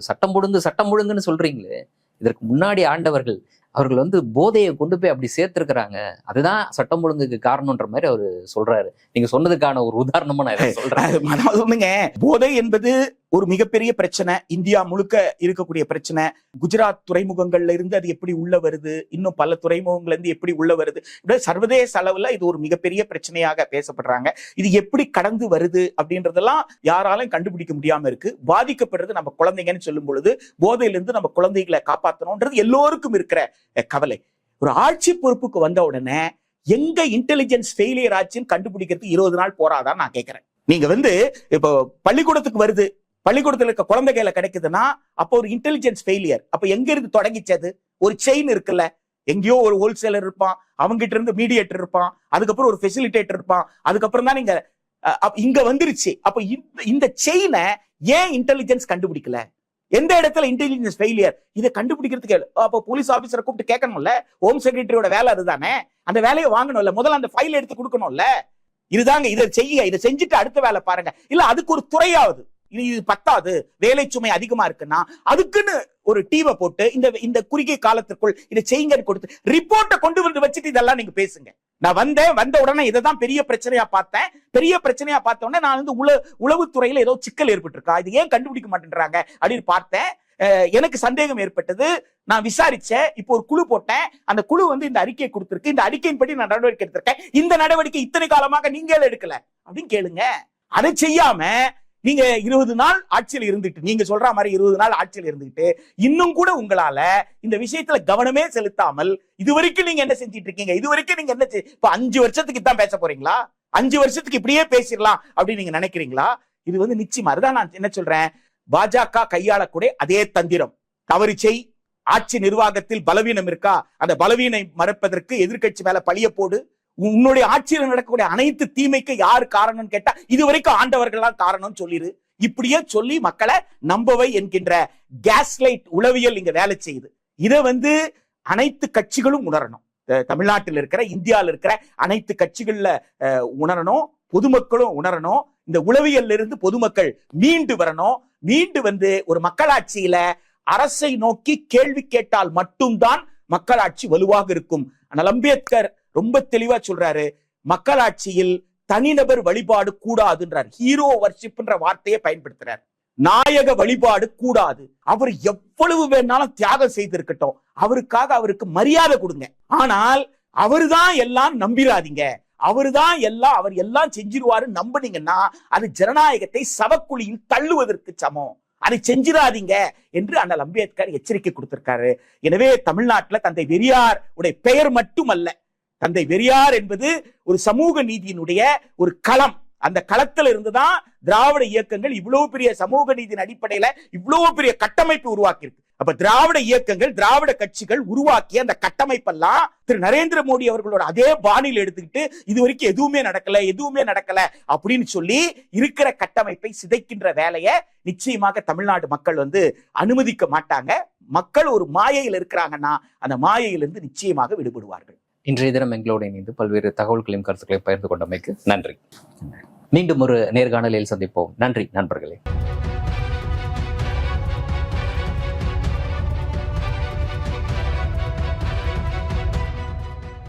சட்டம் ஒழுங்குன்னு சொல்றீங்களே, இதற்கு முன்னாடி ஆண்டவர்கள் அவர்கள் வந்து போதையை கொண்டு போய் அப்படி சேர்த்திருக்கிறாங்க, அதுதான் சட்டம் ஒழுங்குக்கு காரணம்ன்ற மாதிரி அவரு சொல்றாரு. நீங்க சொன்னதுக்கான ஒரு உதாரணமா நான் சொல்றேன். போதை என்பது ஒரு மிகப்பெரிய பிரச்சனை, இந்தியா முழுக்க இருக்கக்கூடிய பிரச்சனை. குஜராத் துறைமுகங்கள்ல இருந்து அது எப்படி உள்ள வருது, இன்னும் பல துறைமுகங்கள்ல இருந்து எப்படி உள்ள வருது, சர்வதேச அளவுல இது ஒரு மிகப்பெரிய பிரச்சனையாக பேசப்படுறாங்க. இது எப்படி கடந்து வருது அப்படின்றதெல்லாம் யாராலும் கண்டுபிடிக்க முடியாம இருக்கு. பாதிக்கப்படுறது நம்ம குழந்தைங்கன்னு சொல்லும் பொழுது போதையிலிருந்து நம்ம குழந்தைகளை காப்பாற்றணும்ன்றது எல்லோருக்கும் இருக்கிற கவலை. ஒரு ஆட்சி பொறுப்புக்கு வந்த உடனே எங்க இன்டெலிஜென்ஸ் ஃபெயிலியர் ஆச்சுன்னு கண்டுபிடிக்கிறதுக்கு 20 நாள் போறாதான் நான் கேட்கிறேன். நீங்க வந்து இப்போ பள்ளிக்கூடத்துக்கு வருது, பள்ளிக்கூடத்துல இருக்க குழந்தை கையில கிடைக்குதுன்னா அப்போ ஒரு இன்டெலிஜென்ஸ் ஃபெயிலியர். அப்ப எங்க இருந்து தொடங்கிச்சது? ஒரு செயின் இருக்குல்ல, எங்கேயோ ஒரு ஹோல்சேலர் இருப்பான், அவங்ககிட்ட இருந்து மீடியேட்டர் இருப்பான், அதுக்கப்புறம் ஒரு ஃபெசிலிட்டேட்டர் இருப்பான், அதுக்கப்புறம் தான் நீங்க இங்க வந்துருச்சு. அப்ப இந்த செயினை ஏன் இன்டெலிஜென்ஸ் கண்டுபிடிக்கல? எந்த இடத்துல இன்டெலிஜென்ஸ் ஃபெயிலியர் இதை கண்டுபிடிக்கிறதுக்கு அப்ப போலீஸ் ஆபீசரை கூப்பிட்டு கேட்கணும்ல. ஹோம் செக்ரட்டரியோட வேலை அதுதானே, அந்த வேலையை வாங்கணும்ல, முதல்ல அந்த ஃபைல் எடுத்து கொடுக்கணும்ல. இதுதாங்க, இதை செய்யுங்க, இதை செஞ்சுட்டு அடுத்த வேலை பாருங்க. இல்ல அதுக்கு ஒரு துறையாவது, இது பத்தாது, வேலை சுமை அதிகமா இருக்குன்னா அதுக்குன்னு ஒரு டீமை போட்டு இந்த குறுகிய காலத்திற்குள் இதை செய்யுங்கன்னு கொடுத்து ரிப்போர்ட்டை கொண்டு வந்து வச்சுட்டு இதெல்லாம் நீங்க பேசுங்க. நான் வந்த உடனே இதைதான் பெரிய பிரச்சனையா பார்த்தேன். பெரிய பிரச்சனையா பார்த்த உடனே நான் வந்து உளவுத்துறையில ஏதோ சிக்கல் ஏற்பட்டிருக்கா, இது ஏன் கண்டுபிடிக்க மாட்டேன்றாங்க அப்படின்னு பார்த்தேன். எனக்கு சந்தேகம் ஏற்பட்டது. நான் விசாரிச்சேன். இப்போ ஒரு குழு போட்டேன். அந்த குழு வந்து இந்த அறிக்கையை கொடுத்திருக்கு. இந்த அறிக்கையின்படி நான் நடவடிக்கை எடுத்திருக்கேன். இந்த நடவடிக்கை இத்தனை காலமாக நீங்க எடுக்கல அப்படின்னு கேளுங்க. அதை செய்யாம நீங்க 20 நாள் ஆட்சியில் இருந்துட்டு, நீங்க சொல்ற மாதிரி 20 நாள் ஆட்சியில் இருந்துட்டு இன்னும் கூட உங்களால இந்த விஷயத்துல கவனமே செலுத்தாமல் இதுவரைக்கும் நீங்க என்ன செஞ்சிட்டு இருக்கீங்க? இதுவரைக்கும் நீங்க என்ன இப்ப 5 வருஷத்துக்கு தான் பேச போறீங்களா? 5 வருஷத்துக்கு இப்படியே பேசிடலாம் அப்படின்னு நீங்க நினைக்கிறீங்களா? இது வந்து நிச்சயமா, அதுதான் நான் என்ன சொல்றேன், பாஜக கையாளக்கூடிய அதே தந்திரம். தவறு செய், ஆட்சி நிர்வாகத்தில் பலவீனம் இருக்கா, அந்த பலவீனை மறைப்பதற்கு எதிர்கட்சி மேல பழிய போடு. உன்னுடைய ஆட்சியில் நடக்கக்கூடிய அனைத்து தீமைக்கு யாரு காரணம்னு கேட்டா இதுவரைக்கும் ஆண்டவர்கள் காரணம் சொல்லிரு. இப்படியே சொல்லி மக்களை நம்பவை என்கின்ற கேஸ்லைட் உளவியல் இங்க வேலை செய்யுது. இதை வந்து அனைத்து கட்சிகளும் உணரணும். தமிழ்நாட்டில் இருக்கிற, இந்தியாவில் இருக்கிற அனைத்து கட்சிகள்ல உணரணும், பொதுமக்களும் உணரணும். இந்த உளவியல்ல இருந்து பொதுமக்கள் மீண்டு வரணும். மீண்டு வந்து ஒரு மக்களாட்சியில அரசை நோக்கி கேள்வி கேட்டால் மட்டும்தான் மக்களாட்சி வலுவாக இருக்கும். ஆனால் அம்பேத்கர் ரொம்ப தெளிவா சொல்றாரு, மக்களாட்சியில் தனிநபர் வழிபாடு கூடாதுன்றார். ஹீரோ வர்ஷிப்ன்ற வார்த்தையை பயன்படுத்துறார். நாயக வழிபாடு கூடாது. அவர் எவ்வளவு வேணாலும் தியாகம் செய்திருக்கட்டும், அவருக்கு மரியாதை கொடுங்க. ஆனால் அவருதான் எல்லாம் நம்பிராதீங்க. அவர் எல்லாம் செஞ்சிருவாரு நம்பினீங்கன்னா அது ஜனநாயகத்தை சவக்குழியில் தள்ளுவதற்கு சமம். அதை செஞ்சிடாதீங்க என்று அண்ணல் அம்பேத்கர் எச்சரிக்கை கொடுத்திருக்காரு. எனவே தமிழ்நாட்டில் தந்தை பெரியார் உடைய பெயர் மட்டுமல்ல, தந்தை பெரியார் என்பது ஒரு சமூக நீதியினுடைய ஒரு களம். அந்த களத்துல இருந்துதான் திராவிட இயக்கங்கள் இவ்வளவு பெரிய சமூக நீதியின் அடிப்படையில இவ்வளவு பெரிய கட்டமைப்பு உருவாக்கி இருக்கு. அப்ப திராவிட இயக்கங்கள், திராவிட கட்சிகள் உருவாக்கிய அந்த கட்டமைப்பெல்லாம் திரு நரேந்திர மோடி அவர்களோட அதே பாணியில் எடுத்துக்கிட்டு இதுவரைக்கும் எதுவுமே நடக்கல அப்படின்னு சொல்லி இருக்கிற கட்டமைப்பை சிதைக்கின்ற வேலையை நிச்சயமாக தமிழ்நாடு மக்கள் வந்து அனுமதிக்க மாட்டாங்க. மக்கள் ஒரு மாயையில் இருக்கிறாங்கன்னா அந்த மாயையிலிருந்து நிச்சயமாக விடுபடுவார்கள். இன்றைய தினம் எங்களோடு இணைந்து பல்வேறு தகவல்களையும் கருத்துக்களையும் பகிர்ந்து கொண்டமைக்கு நன்றி. மீண்டும் ஒரு நேர்காணலில் சந்திப்போம். நன்றி நண்பர்களே.